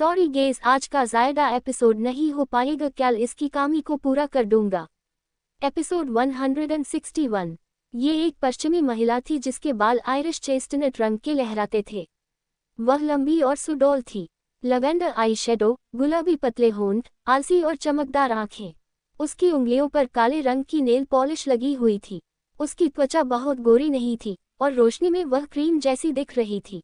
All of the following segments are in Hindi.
सॉरी गेस, आज का ज़ायदा एपिसोड नहीं हो पाएगा, कल इसकी कमी को पूरा कर दूंगा। एपिसोड 161। ये एक पश्चिमी महिला थी जिसके बाल आयरिश चेस्टनट रंग के लहराते थे। वह लंबी और सुडौल थी। लवेंडर आई शेडो, गुलाबी पतले होंठ, आलसी और चमकदार आंखें। उसकी उंगलियों पर काले रंग की नेल पॉलिश लगी हुई थी। उसकी त्वचा बहुत गोरी नहीं थी और रोशनी में वह क्रीम जैसी दिख रही थी।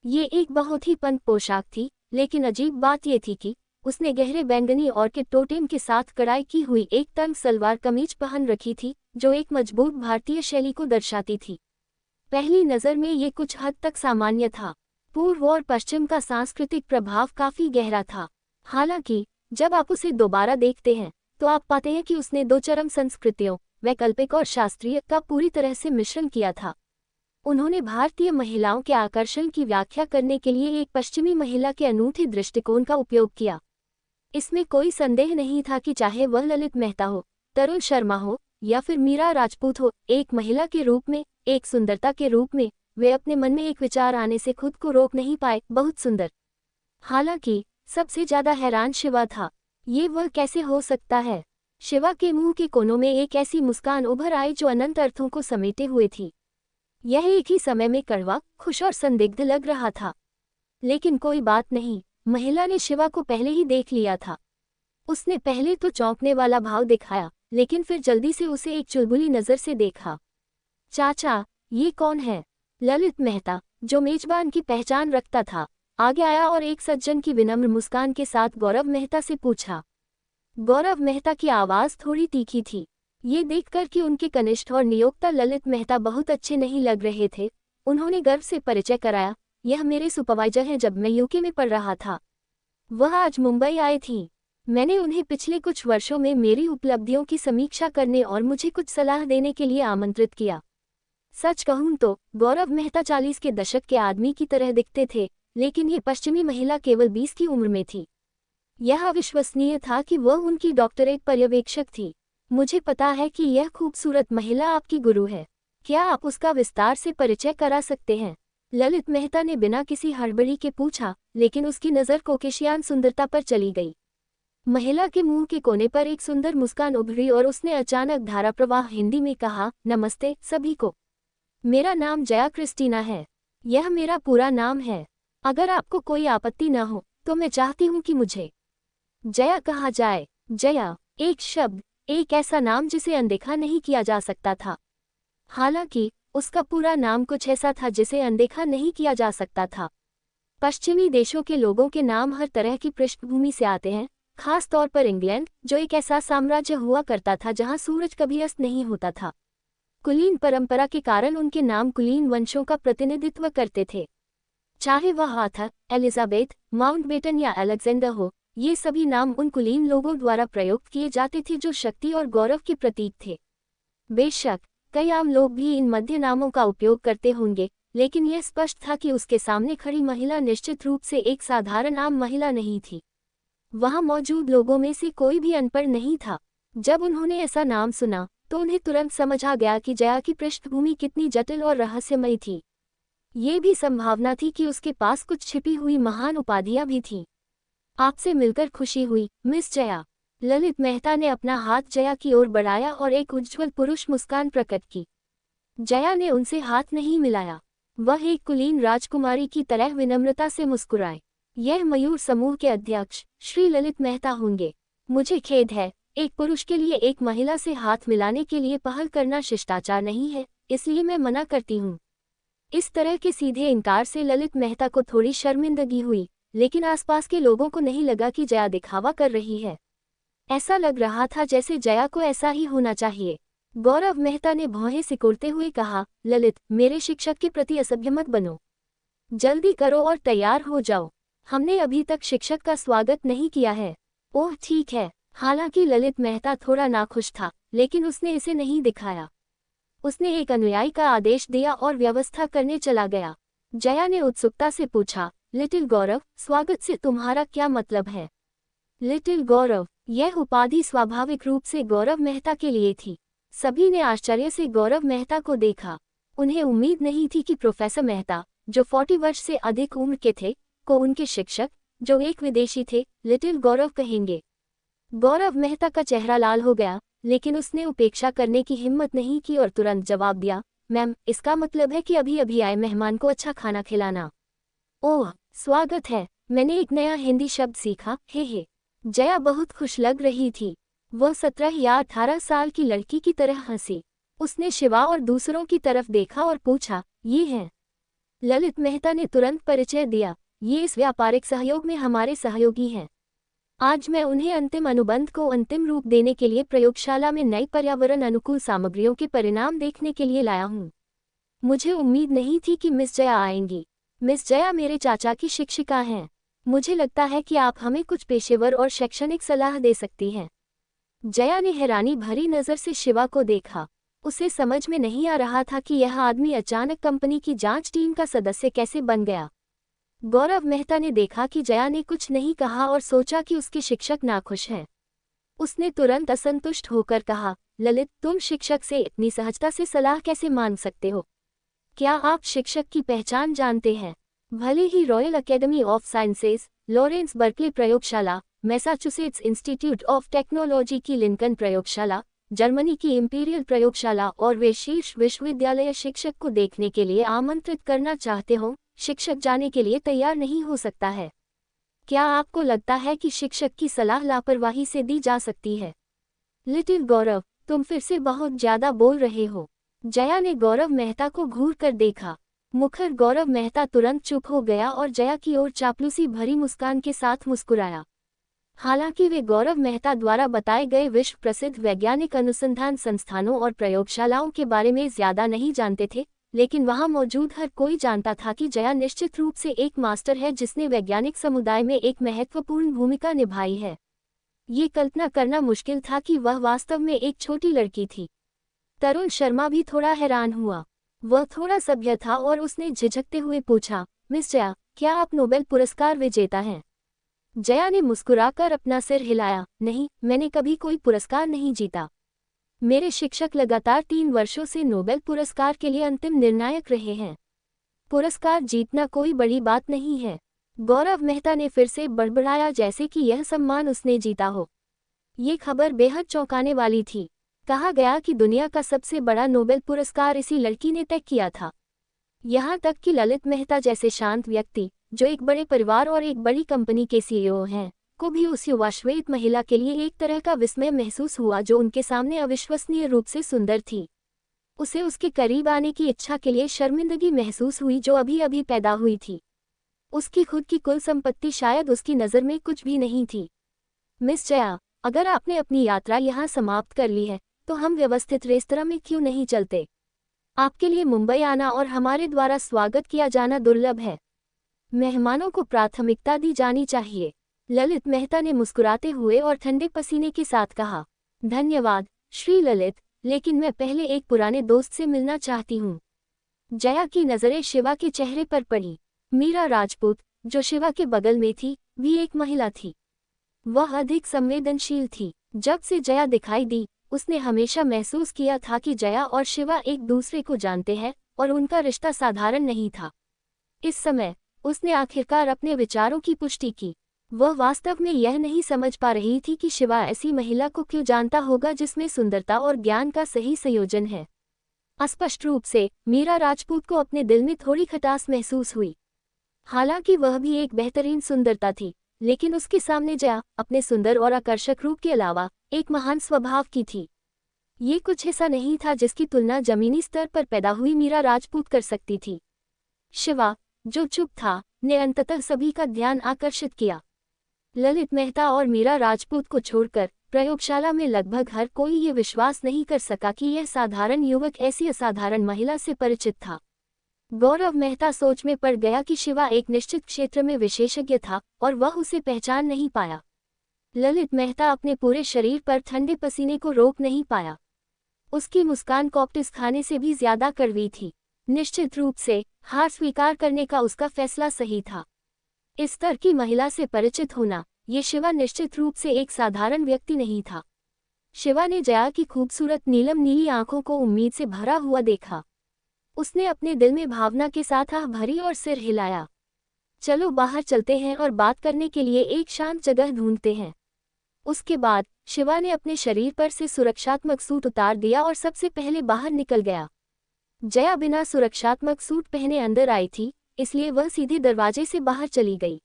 ये एक बहुत ही पंत पोशाक थी, लेकिन अजीब बात यह थी कि उसने गहरे बैंगनी ऑर्किड टोटेम के साथ कढ़ाई की हुई एक तंग सलवार कमीज पहन रखी थी, जो एक मजबूत भारतीय शैली को दर्शाती थी। पहली नज़र में ये कुछ हद तक सामान्य था। पूर्व और पश्चिम का सांस्कृतिक प्रभाव काफी गहरा था। हालांकि जब आप उसे दोबारा देखते हैं तो आप पाते हैं कि उसने दो चरम संस्कृतियों, वैकल्पिक और शास्त्रीय, का पूरी तरह से मिश्रण किया था। उन्होंने भारतीय महिलाओं के आकर्षण की व्याख्या करने के लिए एक पश्चिमी महिला के अनूठे दृष्टिकोण का उपयोग किया। इसमें कोई संदेह नहीं था कि चाहे वह ललित मेहता हो, तरुण शर्मा हो या फिर मीरा राजपूत हो, एक महिला के रूप में, एक सुंदरता के रूप में, वे अपने मन में एक विचार आने से खुद को रोक नहीं पाए, बहुत सुंदर। हालांकि सबसे ज्यादा हैरान शिवा था। ये वह कैसे हो सकता है? शिवा के मुंह के कोनों में एक ऐसी मुस्कान उभर आई जो अनंत अर्थों को समेटे हुए थी। यह एक ही समय में कड़वा, खुश और संदिग्ध लग रहा था। लेकिन कोई बात नहीं, महिला ने शिवा को पहले ही देख लिया था। उसने पहले तो चौंकने वाला भाव दिखाया, लेकिन फिर जल्दी से उसे एक चुलबुली नजर से देखा। चाचा, ये कौन है? ललित मेहता, जो मेजबान की पहचान रखता था, आगे आया और एक सज्जन की विनम्र मुस्कान के साथ गौरव मेहता से पूछा। गौरव मेहता की आवाज थोड़ी तीखी थी। ये देखकर कि उनके कनिष्ठ और नियोक्ता ललित मेहता बहुत अच्छे नहीं लग रहे थे, उन्होंने गर्व से परिचय कराया। यह मेरे सुपरवाइजर हैं, जब मैं यूके में पढ़ रहा था। वह आज मुंबई आए थी। मैंने उन्हें पिछले कुछ वर्षों में मेरी उपलब्धियों की समीक्षा करने और मुझे कुछ सलाह देने के लिए आमंत्रित किया। सच कहूं तो गौरव मेहता 40 के दशक के आदमी की तरह दिखते थे, लेकिन ये पश्चिमी महिला केवल 20 की उम्र में थी। यह अविश्वसनीय था कि वह उनकी डॉक्टरेट पर्यवेक्षक थी। मुझे पता है कि यह खूबसूरत महिला आपकी गुरु है। क्या आप उसका विस्तार से परिचय करा सकते हैं? ललित मेहता ने बिना किसी हड़बड़ी के पूछा, लेकिन उसकी नज़र कोकेशियान सुंदरता पर चली गई। महिला के मुंह के कोने पर एक सुंदर मुस्कान उभरी और उसने अचानक धारा प्रवाह हिंदी में कहा, नमस्ते सभी को। मेरा नाम जया क्रिस्टीना है। यह मेरा पूरा नाम है। अगर आपको कोई आपत्ति न हो तो मैं चाहती हूँ कि मुझे जया कहा जाए। जया, एक शब्द, एक ऐसा नाम जिसे अनदेखा नहीं किया जा सकता था। हालांकि उसका पूरा नाम कुछ ऐसा था जिसे अनदेखा नहीं किया जा सकता था। पश्चिमी देशों के लोगों के नाम हर तरह की पृष्ठभूमि से आते हैं, खास तौर पर इंग्लैंड, जो एक ऐसा साम्राज्य हुआ करता था जहां सूरज कभी अस्त नहीं होता था। कुलीन परंपरा के कारण उनके नाम कुलीन वंशों का प्रतिनिधित्व करते थे। चाहे वह आर्थर, एलिजाबेथ, माउंटबेटन या अलेक्जेंडर हो, ये सभी नाम उन कुलीन लोगों द्वारा प्रयुक्त किए जाते थे जो शक्ति और गौरव के प्रतीक थे। बेशक कई आम लोग भी इन मध्य नामों का उपयोग करते होंगे, लेकिन यह स्पष्ट था कि उसके सामने खड़ी महिला निश्चित रूप से एक साधारण आम महिला नहीं थी। वहां मौजूद लोगों में से कोई भी अनपढ़ नहीं था। जब उन्होंने ऐसा नाम सुना तो उन्हें तुरंत समझ आ गया कि जया की पृष्ठभूमि कितनी जटिल और रहस्यमयी थी। ये भी संभावना थी कि उसके पास कुछ छिपी हुई महान उपाधियां भी थीं। आपसे मिलकर खुशी हुई, मिस जया। ललित मेहता ने अपना हाथ जया की ओर बढ़ाया और एक उज्ज्वल पुरुष मुस्कान प्रकट की। जया ने उनसे हाथ नहीं मिलाया। वह एक कुलीन राजकुमारी की तरह विनम्रता से मुस्कुराए। यह मयूर समूह के अध्यक्ष श्री ललित मेहता होंगे। मुझे खेद है, एक पुरुष के लिए एक महिला से हाथ मिलाने के लिए पहल करना शिष्टाचार नहीं है, इसलिए मैं मना करती हूँ। इस तरह के सीधे इनकार से ललित मेहता को थोड़ी शर्मिंदगी हुई, लेकिन आसपास के लोगों को नहीं लगा कि जया दिखावा कर रही है। ऐसा लग रहा था जैसे जया को ऐसा ही होना चाहिए। गौरव मेहता ने भौहें सिकुड़ते हुए कहा, ललित, मेरे शिक्षक के प्रति असभ्य मत बनो। जल्दी करो और तैयार हो जाओ। हमने अभी तक शिक्षक का स्वागत नहीं किया है। ओह ठीक है। हालांकि ललित मेहता थोड़ा नाखुश था, लेकिन उसने इसे नहीं दिखाया। उसने एक अनुयायी का आदेश दिया और व्यवस्था करने चला गया। जया ने उत्सुकता से पूछा, लिटिल गौरव, स्वागत से तुम्हारा क्या मतलब है? लिटिल गौरव, यह उपाधि स्वाभाविक रूप से गौरव मेहता के लिए थी। सभी ने आश्चर्य से गौरव मेहता को देखा। उन्हें उम्मीद नहीं थी कि प्रोफेसर मेहता, जो 40 वर्ष से अधिक उम्र के थे, को उनके शिक्षक, जो एक विदेशी थे, लिटिल गौरव कहेंगे। गौरव मेहता का चेहरा लाल हो गया, लेकिन उसने उपेक्षा करने की हिम्मत नहीं की और तुरंत जवाब दिया, मैम, इसका मतलब है कि अभी अभी आए मेहमान को अच्छा खाना खिलाना। ओह, स्वागत है, मैंने एक नया हिंदी शब्द सीखा, हे। जया बहुत खुश लग रही थी। वह 17 या 18 साल की लड़की की तरह हंसी। उसने शिवा और दूसरों की तरफ देखा और पूछा, ये हैं? ललित मेहता ने तुरंत परिचय दिया, ये इस व्यापारिक सहयोग में हमारे सहयोगी हैं। आज मैं उन्हें अंतिम अनुबंध को अंतिम रूप देने के लिए प्रयोगशाला में नई पर्यावरण अनुकूल सामग्रियों के परिणाम देखने के लिए लाया हूँ। मुझे उम्मीद नहीं थी कि मिस जया आएंगी। मिस जया मेरे चाचा की शिक्षिका हैं। मुझे लगता है कि आप हमें कुछ पेशेवर और शैक्षणिक सलाह दे सकती हैं। जया ने हैरानी भरी नज़र से शिवा को देखा। उसे समझ में नहीं आ रहा था कि यह आदमी अचानक कंपनी की जांच टीम का सदस्य कैसे बन गया। गौरव मेहता ने देखा कि जया ने कुछ नहीं कहा और सोचा कि उसके शिक्षक नाखुश हैं। उसने तुरंत असंतुष्ट होकर कहा, ललित, तुम शिक्षक से इतनी सहजता से सलाह कैसे मांग सकते हो? क्या आप शिक्षक की पहचान जानते हैं? भले ही royal academy of sciences, Lawrence Berkeley प्रयोगशाला, मैसाचुसेट्स इंस्टीट्यूट ऑफ टेक्नोलॉजी की लिंकन प्रयोगशाला, जर्मनी की इंपीरियल प्रयोगशाला और वे शीर्ष विश्वविद्यालय शिक्षक को देखने के लिए आमंत्रित करना चाहते हो, शिक्षक जाने के लिए तैयार नहीं हो सकता है। क्या आपको लगता है कि शिक्षक की सलाह लापरवाही से दी जा सकती है? लिटिल गौरव, तुम फिर से बहुत ज्यादा बोल रहे हो। जया ने गौरव मेहता को घूर कर देखा। मुखर गौरव मेहता तुरंत चुप हो गया और जया की ओर चापलूसी भरी मुस्कान के साथ मुस्कुराया। हालांकि वे गौरव मेहता द्वारा बताए गए विश्व प्रसिद्ध वैज्ञानिक अनुसंधान संस्थानों और प्रयोगशालाओं के बारे में ज्यादा नहीं जानते थे, लेकिन वहां मौजूद हर कोई जानता था कि जया निश्चित रूप से एक मास्टर है जिसने वैज्ञानिक समुदाय में एक महत्वपूर्ण भूमिका निभाई है। ये कल्पना करना मुश्किल था कि वह वास्तव में एक छोटी लड़की थी। तरुण शर्मा भी थोड़ा हैरान हुआ। वह थोड़ा सभ्य था और उसने झिझकते हुए पूछा, मिस जया, क्या आप नोबेल पुरस्कार विजेता हैं? जया ने मुस्कुराकर अपना सिर हिलाया, नहीं, मैंने कभी कोई पुरस्कार नहीं जीता। मेरे शिक्षक लगातार 3 वर्षों से नोबेल पुरस्कार के लिए अंतिम निर्णायक रहे हैं। पुरस्कार जीतना कोई बड़ी बात नहीं है। गौरव मेहता ने फिर से बड़बड़ाया जैसे कि यह सम्मान उसने जीता हो। ये खबर बेहद चौंकाने वाली थी। कहा गया कि दुनिया का सबसे बड़ा नोबेल पुरस्कार इसी लड़की ने तय किया था। यहाँ तक कि ललित मेहता जैसे शांत व्यक्ति, जो एक बड़े परिवार और एक बड़ी कंपनी के सीईओ हैं, को भी उस युवा श्वेत महिला के लिए एक तरह का विस्मय महसूस हुआ जो उनके सामने अविश्वसनीय रूप से सुंदर थी। उसे उसके करीब आने की इच्छा के लिए शर्मिंदगी महसूस हुई जो अभी अभी पैदा हुई थी। उसकी खुद की कुल संपत्ति शायद उसकी नज़र में कुछ भी नहीं थी। मिस जया, अगर आपने अपनी यात्रा यहाँ समाप्त कर ली है, तो हम व्यवस्थित रेस्तरां में क्यों नहीं चलते? आपके लिए मुंबई आना और हमारे द्वारा स्वागत किया जाना दुर्लभ है। मेहमानों को प्राथमिकता दी जानी चाहिए। ललित मेहता ने मुस्कुराते हुए और ठंडे पसीने के साथ कहा, धन्यवाद श्री ललित, लेकिन मैं पहले एक पुराने दोस्त से मिलना चाहती हूँ। जया की नज़रें शिवा के चेहरे पर पड़ी। मीरा राजपूत, जो शिवा के बगल में थी, भी एक महिला थी। वह अधिक संवेदनशील थी। जब से जया दिखाई दी, उसने हमेशा महसूस किया था कि जया और शिवा एक दूसरे को जानते हैं और उनका रिश्ता साधारण नहीं था। इस समय उसने आखिरकार अपने विचारों की पुष्टि की। वह वास्तव में यह नहीं समझ पा रही थी कि शिवा ऐसी महिला को क्यों जानता होगा जिसमें सुंदरता और ज्ञान का सही संयोजन है। अस्पष्ट रूप से मीरा राजपूत को अपने दिल में थोड़ी खटास महसूस हुई। हालांकि वह भी एक बेहतरीन सुंदरता थी, लेकिन उसके सामने जया अपने सुंदर और आकर्षक रूप के अलावा एक महान स्वभाव की थी। ये कुछ ऐसा नहीं था जिसकी तुलना जमीनी स्तर पर पैदा हुई मीरा राजपूत कर सकती थी। शिवा, जो चुप था, ने अंततः सभी का ध्यान आकर्षित किया। ललित मेहता और मीरा राजपूत को छोड़कर प्रयोगशाला में लगभग हर कोई ये विश्वास नहीं कर सका कि यह साधारण युवक ऐसी असाधारण महिला से परिचित था। गौरव मेहता सोच में पड़ गया कि शिवा एक निश्चित क्षेत्र में विशेषज्ञ था और वह उसे पहचान नहीं पाया। ललित मेहता अपने पूरे शरीर पर ठंडे पसीने को रोक नहीं पाया। उसकी मुस्कान कॉकटेल्स खाने से भी ज्यादा कड़वी थी। निश्चित रूप से हार स्वीकार करने का उसका फैसला सही था। इस स्तर की महिला से परिचित होना, ये शिवा निश्चित रूप से एक साधारण व्यक्ति नहीं था। शिवा ने जया की खूबसूरत नीलम नीली आंखों को उम्मीद से भरा हुआ देखा। उसने अपने दिल में भावना के साथ आह भरी और सिर हिलाया। चलो बाहर चलते हैं और बात करने के लिए एक शांत जगह ढूंढते हैं। उसके बाद शिवा ने अपने शरीर पर से सुरक्षात्मक सूट उतार दिया और सबसे पहले बाहर निकल गया। जया बिना सुरक्षात्मक सूट पहने अंदर आई थी, इसलिए वह सीधे दरवाजे से बाहर चली गई।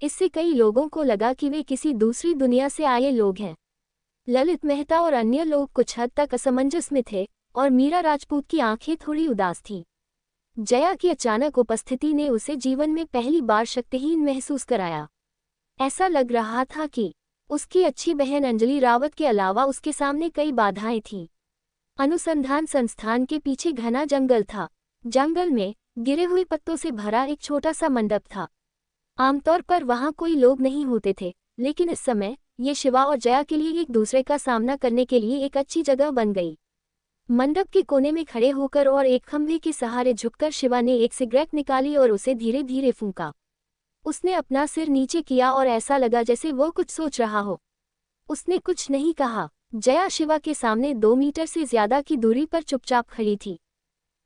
इससे कई लोगों को लगा कि वे किसी दूसरी दुनिया से आए लोग हैं। ललित मेहता और अन्य लोग कुछ हद तक असमंजस में थे और मीरा राजपूत की आंखें थोड़ी उदास थीं। जया की अचानक उपस्थिति ने उसे जीवन में पहली बार शक्तिहीन महसूस कराया। ऐसा लग रहा था कि उसकी अच्छी बहन अंजलि रावत के अलावा उसके सामने कई बाधाएं थीं। अनुसंधान संस्थान के पीछे घना जंगल था। जंगल में गिरे हुए पत्तों से भरा एक छोटा सा मंडप था। आमतौर पर वहां कोई लोग नहीं होते थे, लेकिन इस समय ये शिवा और जया के लिए एक दूसरे का सामना करने के लिए एक अच्छी जगह बन गई। मंडप के कोने में खड़े होकर और एक खंभे के सहारे झुककर शिवा ने एक सिगरेट निकाली और उसे धीरे धीरे फूंका। उसने अपना सिर नीचे किया और ऐसा लगा जैसे वो कुछ सोच रहा हो। उसने कुछ नहीं कहा। जया शिवा के सामने 2 मीटर से ज्यादा की दूरी पर चुपचाप खड़ी थी।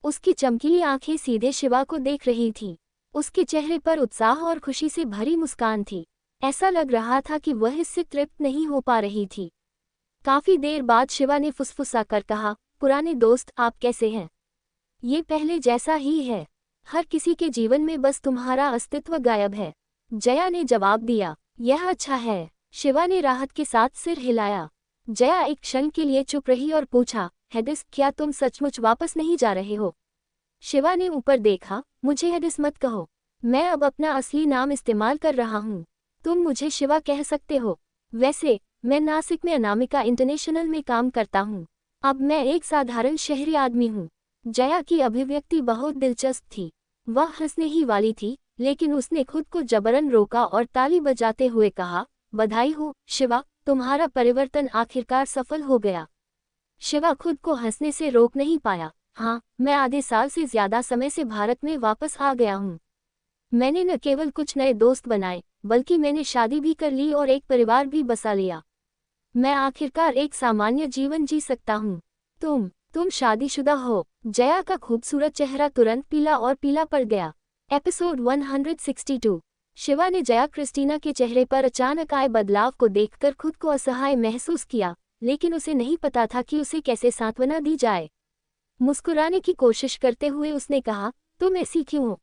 उसकी चमकीली आंखें सीधे शिवा को देख रही थीं। उसके चेहरे पर उत्साह और खुशी से भरी मुस्कान थी। ऐसा लग रहा था कि वह इससे तृप्त नहीं हो पा रही थी। काफी देर बाद शिवा ने फुसफुसाकर कहा, पुराने दोस्त, आप कैसे हैं? ये पहले जैसा ही है। हर किसी के जीवन में बस तुम्हारा अस्तित्व गायब है। जया ने जवाब दिया, यह अच्छा है। शिवा ने राहत के साथ सिर हिलाया। जया एक क्षण के लिए चुप रही और पूछा, हेडिस, क्या तुम सचमुच वापस नहीं जा रहे हो? शिवा ने ऊपर देखा, मुझे हेडिस मत कहो। मैं अब अपना असली नाम इस्तेमाल कर रहा हूँ। तुम मुझे शिवा कह सकते हो। वैसे मैं नासिक में अनामिका इंटरनेशनल में काम करता हूँ। अब मैं एक साधारण शहरी आदमी हूँ। जया की अभिव्यक्ति बहुत दिलचस्प थी। वह हंसने ही वाली थी, लेकिन उसने खुद को जबरन रोका और ताली बजाते हुए कहा, बधाई हो शिवा, तुम्हारा परिवर्तन आखिरकार सफल हो गया। शिवा खुद को हंसने से रोक नहीं पाया। हाँ, मैं आधे साल से ज्यादा समय से भारत में वापस आ गया हूँ। मैंने न केवल कुछ नए दोस्त बनाए, बल्कि मैंने शादी भी कर ली और एक परिवार भी बसा लिया। मैं आखिरकार एक सामान्य जीवन जी सकता हूँ। तुम शादीशुदा हो? जया का खूबसूरत चेहरा तुरंत पीला और पीला पड़ गया। एपिसोड 162। शिवा ने जया क्रिस्टीना के चेहरे पर अचानक आए बदलाव को देखकर खुद को असहाय महसूस किया, लेकिन उसे नहीं पता था कि उसे कैसे सांत्वना दी जाए। मुस्कुराने की कोशिश करते हुए उसने कहा, तुम ऐसी क्यों हो?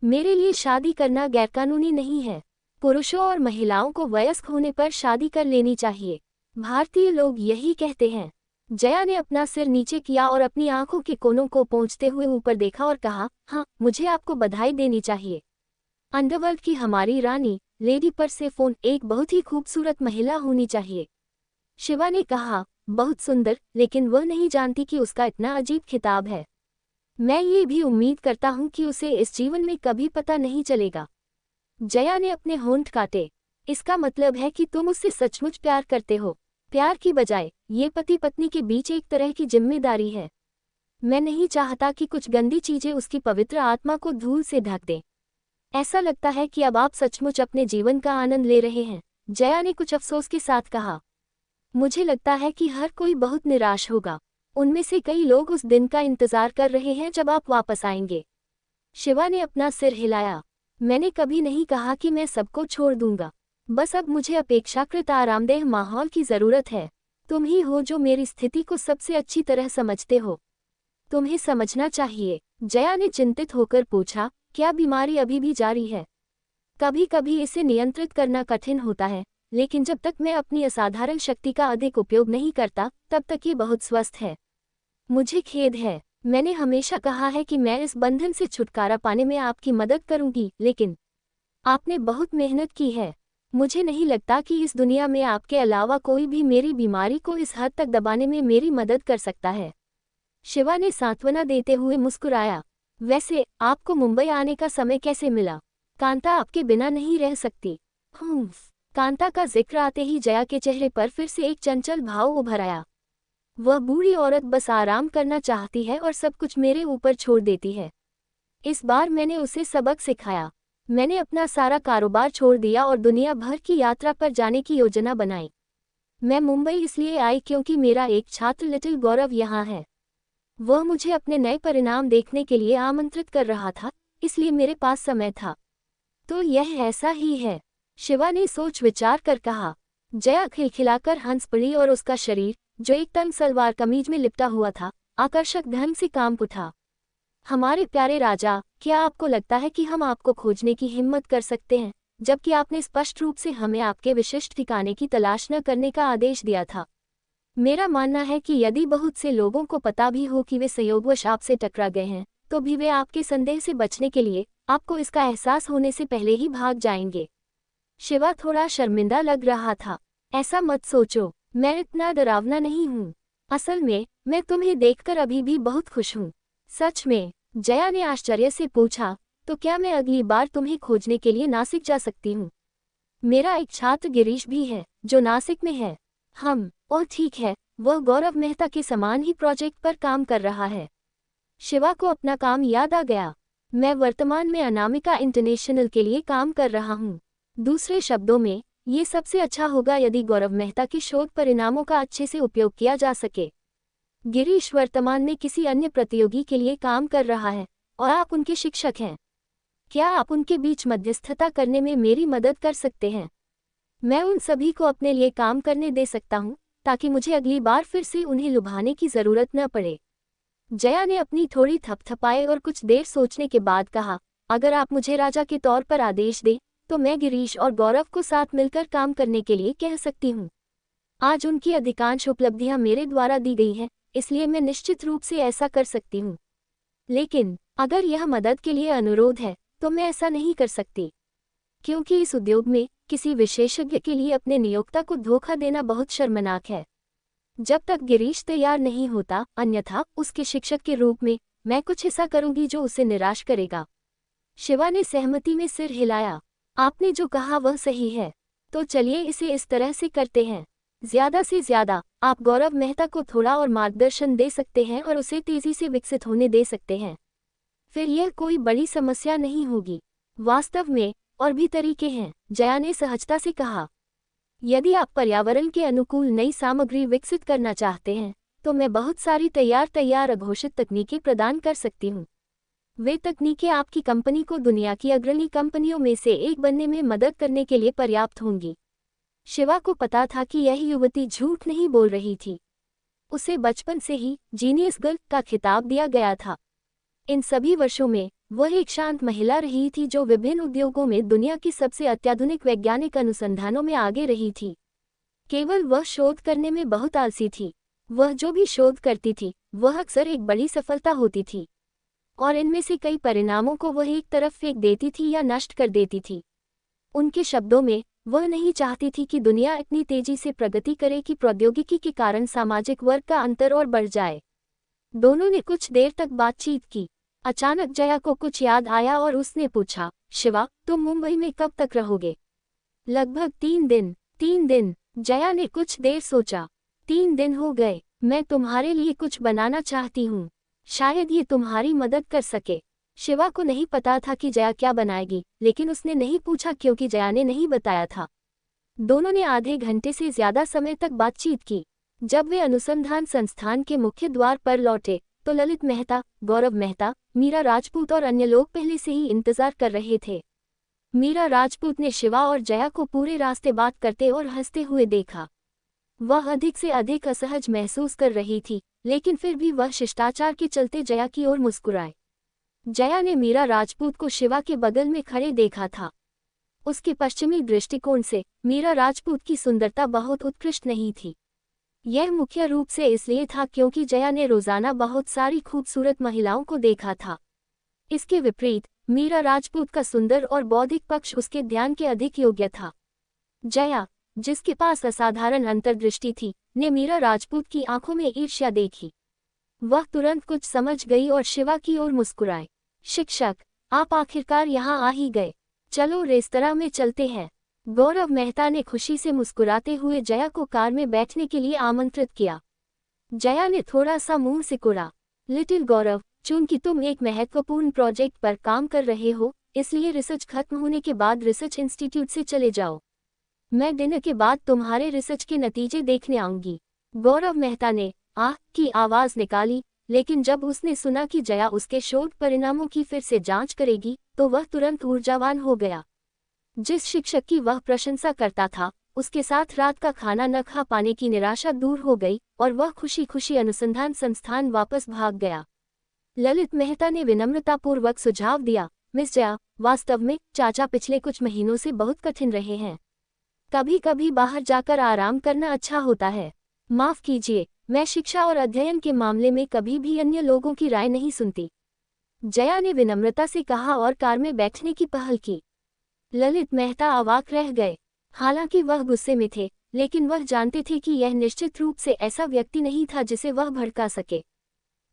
मेरे लिए शादी करना गैरकानूनी नहीं है। पुरुषों और महिलाओं को वयस्क होने पर शादी कर लेनी चाहिए। भारतीय लोग यही कहते हैं। जया ने अपना सिर नीचे किया और अपनी आंखों के कोनों को पोंछते हुए ऊपर देखा और कहा, हाँ, मुझे आपको बधाई देनी चाहिए। अंडरवर्ल्ड की हमारी रानी लेडी परसेफोन एक बहुत ही खूबसूरत महिला होनी चाहिए। शिवा ने कहा, बहुत सुंदर, लेकिन वह नहीं जानती कि उसका इतना अजीब खिताब है। मैं ये भी उम्मीद करता हूँ कि उसे इस जीवन में कभी पता नहीं चलेगा। जया ने अपने होंठ काटे। इसका मतलब है कि तुम उससे सचमुच प्यार करते हो। प्यार की बजाय ये पति पत्नी के बीच एक तरह की जिम्मेदारी है। मैं नहीं चाहता कि कुछ गंदी चीजें उसकी पवित्र आत्मा को धूल से ढक दें। ऐसा लगता है कि अब आप सचमुच अपने जीवन का आनंद ले रहे हैं। जया ने कुछ अफसोस के साथ कहा, मुझे लगता है कि हर कोई बहुत निराश होगा। उनमें से कई लोग उस दिन का इंतजार कर रहे हैं जब आप वापस आएंगे। शिवा ने अपना सिर हिलाया। मैंने कभी नहीं कहा कि मैं सबको छोड़ दूंगा। बस अब मुझे अपेक्षाकृत आरामदेह माहौल की जरूरत है। तुम ही हो जो मेरी स्थिति को सबसे अच्छी तरह समझते हो। तुम्हें समझना चाहिए। जया ने चिंतित होकर पूछा, क्या बीमारी अभी भी जारी है? कभी कभी इसे नियंत्रित करना कठिन होता है, लेकिन जब तक मैं अपनी असाधारण शक्ति का अधिक उपयोग नहीं करता, तब तक ये बहुत स्वस्थ है। मुझे खेद है। मैंने हमेशा कहा है कि मैं इस बंधन से छुटकारा पाने में आपकी मदद करूंगी, लेकिन आपने बहुत मेहनत की है। मुझे नहीं लगता कि इस दुनिया में आपके अलावा कोई भी मेरी बीमारी को इस हद तक दबाने में मेरी मदद कर सकता है। शिवा ने सांत्वना देते हुए मुस्कुराया। वैसे आपको मुंबई आने का समय कैसे मिला? कांता आपके बिना नहीं रह सकती। कांता का जिक्र आते ही जया के चेहरे पर फिर से एक चंचल भाव उभर आया। वह बूढ़ी औरत बस आराम करना चाहती है और सब कुछ मेरे ऊपर छोड़ देती है। इस बार मैंने उसे सबक सिखाया। मैंने अपना सारा कारोबार छोड़ दिया और दुनिया भर की यात्रा पर जाने की योजना बनाई। मैं मुंबई इसलिए आई क्योंकि मेरा एक छात्र लिटिल गौरव यहाँ है। वह मुझे अपने नए परिणाम देखने के लिए आमंत्रित कर रहा था, इसलिए मेरे पास समय था। तो यह ऐसा ही है, शिवा ने सोच विचार कर कहा। जया खिलखिलाकर हंस पड़ी और उसका शरीर, जो एक तंग सलवार कमीज में लिपटा हुआ था, आकर्षक ढंग से कांप उठा। हमारे प्यारे राजा, क्या आपको लगता है कि हम आपको खोजने की हिम्मत कर सकते हैं, जबकि आपने स्पष्ट रूप से हमें आपके विशिष्ट ठिकाने की तलाश न करने का आदेश दिया था। मेरा मानना है कि यदि बहुत से लोगों को पता भी हो कि वे संयोगवश आपसे टकरा गए हैं, तो भी वे आपके संदेह से बचने के लिए आपको इसका एहसास होने से पहले ही भाग जाएंगे। शिवा थोड़ा शर्मिंदा लग रहा था। ऐसा मत सोचो, मैं इतना डरावना नहीं हूँ। असल में मैं तुम्हें देखकर अभी भी बहुत खुश हूँ। सच में? जया ने आश्चर्य से पूछा। तो क्या मैं अगली बार तुम्हें खोजने के लिए नासिक जा सकती हूँ? मेरा एक छात्र गिरीश भी है, जो नासिक में है। और ठीक है, वह गौरव मेहता के समान ही प्रोजेक्ट पर काम कर रहा है। शिवा को अपना काम याद आ गया। मैं वर्तमान में अनामिका इंटरनेशनल के लिए काम कर रहा हूँ। दूसरे शब्दों में, ये सबसे अच्छा होगा यदि गौरव मेहता के शोध परिणामों का अच्छे से उपयोग किया जा सके। गिरीश वर्तमान में किसी अन्य प्रतियोगी के लिए काम कर रहा है, और आप उनके शिक्षक हैं। क्या आप उनके बीच मध्यस्थता करने में मेरी मदद कर सकते हैं? मैं उन सभी को अपने लिए काम करने दे सकता हूँ, ताकि मुझे अगली बार फिर से उन्हें लुभाने की जरूरत न पड़े। जया ने अपनी थोड़ी थपथपाए और कुछ देर सोचने के बाद कहा, अगर आप मुझे राजा के तौर पर आदेश दें, तो मैं गिरीश और गौरव को साथ मिलकर काम करने के लिए कह सकती हूँ। आज उनकी अधिकांश उपलब्धियां मेरे द्वारा दी गई हैं, इसलिए मैं निश्चित रूप से ऐसा कर सकती हूँ। लेकिन अगर यह मदद के लिए अनुरोध है, तो मैं ऐसा नहीं कर सकती, क्योंकि इस उद्योग में किसी विशेषज्ञ के लिए अपने नियोक्ता को धोखा देना बहुत शर्मनाक है। जब तक गिरीश तैयार नहीं होता, अन्यथा उसके शिक्षक के रूप में मैं कुछ ऐसा करूंगी जो उसे निराश करेगा। शिवा ने सहमति में सिर हिलाया। आपने जो कहा वह सही है। तो चलिए इसे इस तरह से करते हैं। ज्यादा से ज्यादा आप गौरव मेहता को थोड़ा और मार्गदर्शन दे सकते हैं और उसे तेजी से विकसित होने दे सकते हैं। फिर यह कोई बड़ी समस्या नहीं होगी। वास्तव में और भी तरीके हैं, जया ने सहजता से कहा। यदि आप पर्यावरण के अनुकूल नई सामग्री विकसित करना चाहते हैं, तो मैं बहुत सारी तैयार अघोषित तकनीकें प्रदान कर सकती हूँ। वे तकनीकें आपकी कंपनी को दुनिया की अग्रणी कंपनियों में से एक बनने में मदद करने के लिए पर्याप्त होंगी। शिवा को पता था कि यह युवती झूठ नहीं बोल रही थी। उसे बचपन से ही जीनियस गर्ल का खिताब दिया गया था। इन सभी वर्षों में वह एक शांत महिला रही थी जो विभिन्न उद्योगों में दुनिया की सबसे अत्याधुनिक वैज्ञानिक अनुसंधानों में आगे रही थी। केवल वह शोध करने में बहुत आलसी थी। वह जो भी शोध करती थी, वह अक्सर एक बड़ी सफलता होती थी, और इनमें से कई परिणामों को वह एक तरफ फेंक देती थी या नष्ट कर देती थी। उनके शब्दों में, वह नहीं चाहती थी कि दुनिया इतनी तेजी से प्रगति करे कि प्रौद्योगिकी के कारण सामाजिक वर्ग का अंतर और बढ़ जाए। दोनों ने कुछ देर तक बातचीत की। अचानक जया को कुछ याद आया और उसने पूछा, शिवा, तुम मुंबई में कब तक रहोगे? लगभग 3 दिन। 3 दिन? जया ने कुछ देर सोचा। 3 दिन हो गए। मैं तुम्हारे लिए कुछ बनाना चाहती हूँ। शायद ये तुम्हारी मदद कर सके। शिवा को नहीं पता था कि जया क्या बनाएगी, लेकिन उसने नहीं पूछा क्योंकि जया ने नहीं बताया था। दोनों ने आधे घंटे से ज्यादा समय तक बातचीत की। जब वे अनुसंधान संस्थान के मुख्य द्वार पर लौटे, तो ललित मेहता, गौरव मेहता, मीरा राजपूत और अन्य लोग पहले से ही इंतजार कर रहे थे। मीरा राजपूत ने शिवा और जया को पूरे रास्ते बात करते और हंसते हुए देखा। वह अधिक से अधिक असहज महसूस कर रही थी, लेकिन फिर भी वह शिष्टाचार के चलते जया की ओर मुस्कुराए। जया ने मीरा राजपूत को शिवा के बगल में खड़े देखा था। उसके पश्चिमी दृष्टिकोण से मीरा राजपूत की सुंदरता बहुत उत्कृष्ट नहीं थी। यह मुख्य रूप से इसलिए था क्योंकि जया ने रोजाना बहुत सारी खूबसूरत महिलाओं को देखा था। इसके विपरीत मीरा राजपूत का सुंदर और बौद्धिक पक्ष उसके ध्यान के अधिक योग्य था। जया, जिसके पास असाधारण अंतर्दृष्टि थी, ने मीरा राजपूत की आंखों में ईर्ष्या देखी। वह तुरंत कुछ समझ गई और शिवा की ओर मुस्कुराई। शिक्षक, आप आखिरकार यहाँ आ ही गए। चलो रेस्तरां में चलते हैं। गौरव मेहता ने खुशी से मुस्कुराते हुए जया को कार में बैठने के लिए आमंत्रित किया। जया ने थोड़ा सा मुंह सिकुड़ा। लिटिल गौरव, चूंकि तुम एक महत्वपूर्ण प्रोजेक्ट पर काम कर रहे हो, इसलिए रिसर्च खत्म होने के बाद रिसर्च इंस्टीट्यूट से चले जाओ। मैं डिनर के बाद तुम्हारे रिसर्च के नतीजे देखने आऊंगी। गौरव मेहता ने आह की आवाज निकाली, लेकिन जब उसने सुना कि जया उसके शोध परिणामों की फिर से जांच करेगी, तो वह तुरंत ऊर्जावान हो गया। जिस शिक्षक की वह प्रशंसा करता था, उसके साथ रात का खाना न खा पाने की निराशा दूर हो गई और वह खुशी खुशी अनुसंधान संस्थान वापस भाग गया। ललित मेहता ने विनम्रतापूर्वक सुझाव दिया, मिस जया, वास्तव में चाचा पिछले कुछ महीनों से बहुत कठिन रहे हैं। कभी कभी बाहर जाकर आराम करना अच्छा होता है। माफ कीजिए, मैं शिक्षा और अध्ययन के मामले में कभी भी अन्य लोगों की राय नहीं सुनती, जया ने विनम्रता से कहा और कार में बैठने की पहल की। ललित मेहता अवाक रह गए। हालांकि वह गुस्से में थे, लेकिन वह जानते थे कि यह निश्चित रूप से ऐसा व्यक्ति नहीं था जिसे वह भड़का सके।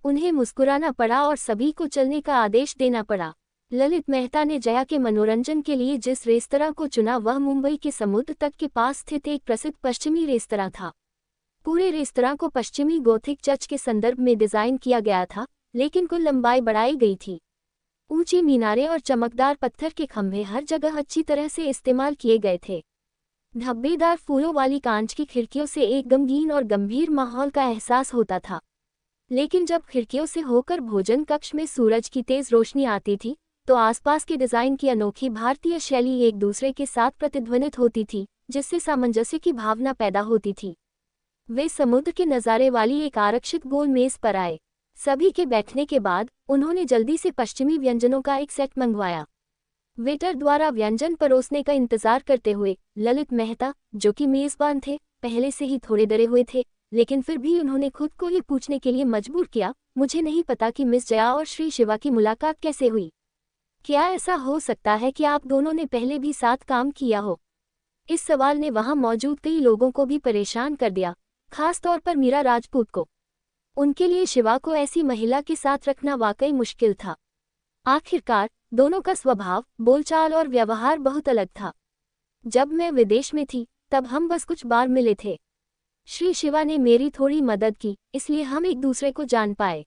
उन्हें मुस्कुराना पड़ा और सभी को चलने का आदेश देना पड़ा। ललित मेहता ने जया के मनोरंजन के लिए जिस रेस्तरां को चुना वह मुंबई के समुद्र तट के पास स्थित एक प्रसिद्ध पश्चिमी रेस्तरां था। पूरे रेस्तरां को पश्चिमी गोथिक चर्च के संदर्भ में डिजाइन किया गया था, लेकिन कुल लंबाई बढ़ाई गई थी। ऊंची मीनारें और चमकदार पत्थर के खंभे हर जगह अच्छी तरह से इस्तेमाल किए गए थे। धब्बेदार फूलों वाली कांच की खिड़कियों से एक गमगीन और गंभीर माहौल का एहसास होता था। लेकिन जब खिड़कियों से होकर भोजन कक्ष में सूरज की तेज रोशनी आती थी, तो आसपास के डिजाइन की अनोखी भारतीय शैली एक दूसरे के साथ प्रतिध्वनित होती थी, जिससे सामंजस्य की भावना पैदा होती थी। वे समुद्र के नज़ारे वाली एक आरक्षित गोल मेज पर आए। सभी के बैठने के बाद उन्होंने जल्दी से पश्चिमी व्यंजनों का एक सेट मंगवाया। वेटर द्वारा व्यंजन परोसने का इंतजार करते हुए ललित मेहता, जो कि मेजबान थे, पहले से ही थोड़े डरे हुए थे, लेकिन फिर भी उन्होंने खुद को ये पूछने के लिए मजबूर किया, मुझे नहीं पता कि मिस जया और श्री शिवा की मुलाकात कैसे हुई। क्या ऐसा हो सकता है कि आप दोनों ने पहले भी साथ काम किया हो? इस सवाल ने वहां मौजूद कई लोगों को भी परेशान कर दिया, खास तौर पर मीरा राजपूत को। उनके लिए शिवा को ऐसी महिला के साथ रखना वाकई मुश्किल था। आखिरकार दोनों का स्वभाव, बोलचाल और व्यवहार बहुत अलग था। जब मैं विदेश में थी तब हम बस कुछ बार मिले थे। श्री शिवा ने मेरी थोड़ी मदद की, इसलिए हम एक दूसरे को जान पाए,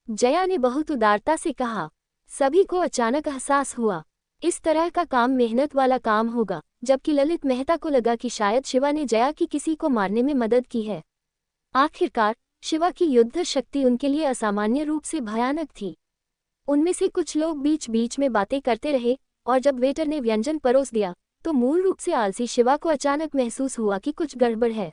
जया ने बहुत उदारता से कहा। सभी को अचानक एहसास हुआ, इस तरह का काम मेहनत वाला काम होगा, जबकि ललित मेहता को लगा कि शायद शिवा ने जया की किसी को मारने में मदद की है। आखिरकार शिवा की युद्ध शक्ति उनके लिए असामान्य रूप से भयानक थी। उनमें से कुछ लोग बीच बीच में बातें करते रहे, और जब वेटर ने व्यंजन परोस दिया तो मूल रूप से आलसी शिवा को अचानक महसूस हुआ कि कुछ गड़बड़ है।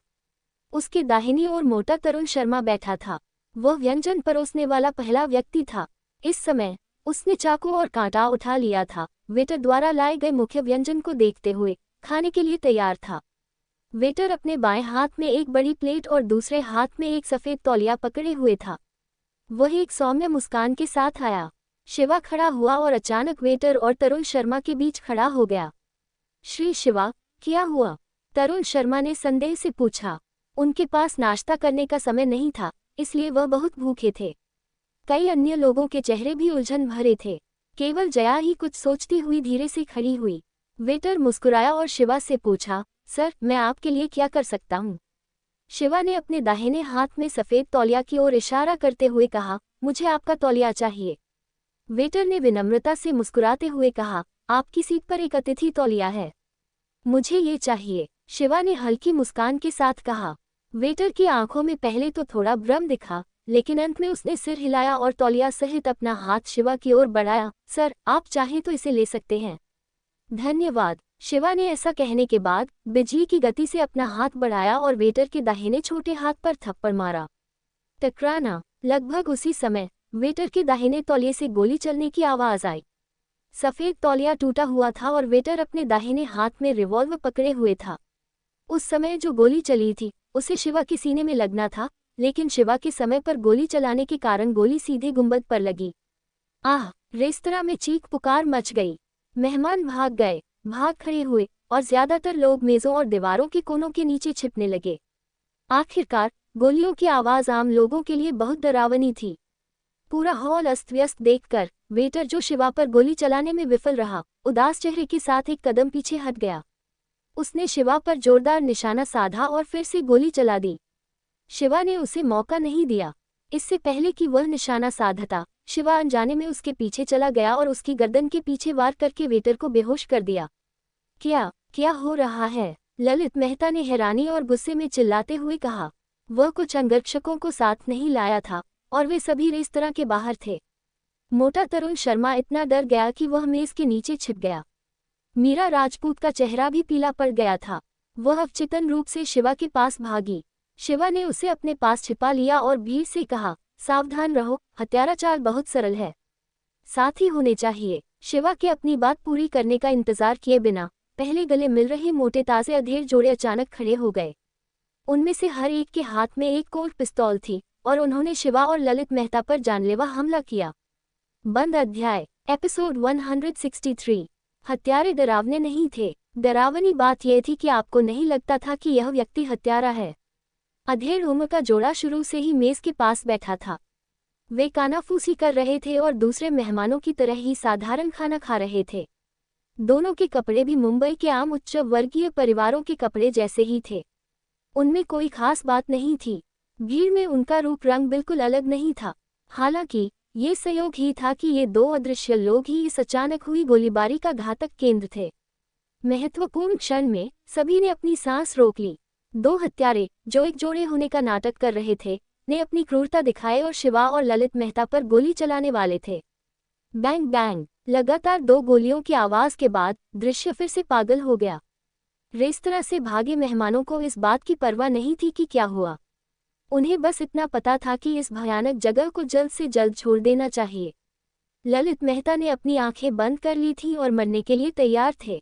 उसके दाहिनी ओर मोटा तरुण शर्मा बैठा था। वह व्यंजन परोसने वाला पहला व्यक्ति था। इस समय उसने चाकू और कांटा उठा लिया था। वेटर द्वारा लाए गए मुख्य व्यंजन को देखते हुए खाने के लिए तैयार था। वेटर अपने बाएं हाथ में एक बड़ी प्लेट और दूसरे हाथ में एक सफेद तौलिया पकड़े हुए था। वह एक सौम्य मुस्कान के साथ आया। शिवा खड़ा हुआ और अचानक वेटर और तरुण शर्मा के बीच खड़ा हो गया। श्री शिवा, क्या हुआ? तरुण शर्मा ने संदेह से पूछा। उनके पास नाश्ता करने का समय नहीं था, इसलिए वह बहुत भूखे थे। कई अन्य लोगों के चेहरे भी उलझन भरे थे। केवल जया ही कुछ सोचती हुई धीरे से खड़ी हुई। वेटर मुस्कुराया और शिवा से पूछा, सर, मैं आपके लिए क्या कर सकता हूँ? शिवा ने अपने दाहिने हाथ में सफ़ेद तौलिया की ओर इशारा करते हुए कहा, मुझे आपका तौलिया चाहिए। वेटर ने विनम्रता से मुस्कुराते हुए कहा, आपकी सीट पर एक अतिथि तौलिया है, मुझे ये चाहिए। शिवा ने हल्की मुस्कान के साथ कहा। वेटर की आंखों में पहले तो थोड़ा भ्रम दिखा, लेकिन अंत में उसने सिर हिलाया और तौलिया सहित अपना हाथ शिवा की ओर बढ़ाया। सर, आप चाहें तो इसे ले सकते हैं। धन्यवाद। शिवा ने ऐसा कहने के बाद बिजली की गति से अपना हाथ बढ़ाया और वेटर के दाहिने छोटे हाथ पर थप्पड़ मारा। टकराना। लगभग उसी समय वेटर के दाहिने तौलिए से गोली चलने की आवाज आई। सफेद तौलिया टूटा हुआ था और वेटर अपने दाहिने हाथ में रिवॉल्वर पकड़े हुए था। उस समय जो गोली चली थी उसे शिवा के सीने में लगना था, लेकिन शिवा के समय पर गोली चलाने के कारण गोली सीधे गुंबद पर लगी। आह! रेस्तरां में चीख पुकार मच गई। मेहमान भाग गए, भाग खड़े हुए, और ज्यादातर लोग मेजों और दीवारों के कोनों के नीचे छिपने लगे। आखिरकार गोलियों की आवाज आम लोगों के लिए बहुत डरावनी थी। पूरा हॉल अस्त व्यस्त देखकर वेटर, जो शिवा पर गोली चलाने में विफल रहा, उदास चेहरे के साथ एक कदम पीछे हट गया। उसने शिवा पर जोरदार निशाना साधा और फिर से गोली चला दी। शिवा ने उसे मौका नहीं दिया। इससे पहले कि वह निशाना साधता, शिवा अनजाने में उसके पीछे चला गया और उसकी गर्दन के पीछे वार करके वेटर को बेहोश कर दिया। क्या हो रहा है? ललित मेहता ने हैरानी और गुस्से में चिल्लाते हुए कहा। वह कुछ अंगरक्षकों को साथ नहीं लाया था और वे सभी रेस्तरां के बाहर थे। मोटा तरुण शर्मा इतना डर गया कि वह मेज के नीचे छिप गया। मीरा राजपूत का चेहरा भी पीला पड़ गया था। वह अवचेतन रूप से शिवा के पास भागी। शिवा ने उसे अपने पास छिपा लिया और भीड़ से कहा, सावधान रहो, हत्यारा चाल बहुत सरल है, साथ ही होने चाहिए। शिवा के अपनी बात पूरी करने का इंतजार किए बिना पहले गले मिल रहे मोटे ताजे अधेड़ जोड़े अचानक खड़े हो गए। उनमें से हर एक के हाथ में एक कोल्ड पिस्तौल थी और उन्होंने शिवा और ललित मेहता पर जानलेवा हमला किया। बंद अध्याय। एपिसोड 163। हत्यारे डरावने नहीं थे। डरावनी बात यह थी कि आपको नहीं लगता था कि यह व्यक्ति हत्यारा है। अधेड़ उम्र का जोड़ा शुरू से ही मेज के पास बैठा था। वे कानाफूसी कर रहे थे और दूसरे मेहमानों की तरह ही साधारण खाना खा रहे थे। दोनों के कपड़े भी मुंबई के आम उच्च वर्गीय परिवारों के कपड़े जैसे ही थे। उनमें कोई खास बात नहीं थी। भीड़ में उनका रूप रंग बिल्कुल अलग नहीं था। हालांकि ये संयोग ही था कि ये दो अदृश्य लोग ही इस अचानक हुई गोलीबारी का घातक केंद्र थे। महत्वपूर्ण क्षण में सभी ने अपनी सांस रोक ली। दो हत्यारे जो एक जोड़े होने का नाटक कर रहे थे ने अपनी क्रूरता दिखाए और शिवा और ललित मेहता पर गोली चलाने वाले थे। Bang bang. लगातार दो गोलियों की आवाज के बाद दृश्य फिर से पागल हो गया। रेस्तरां से भागे मेहमानों को इस बात की परवाह नहीं थी कि क्या हुआ। उन्हें बस इतना पता था कि इस भयानक जगह को जल्द से जल्द छोड़ देना चाहिए। ललित मेहता ने अपनी आंखें बंद कर ली थीं और मरने के लिए तैयार थे।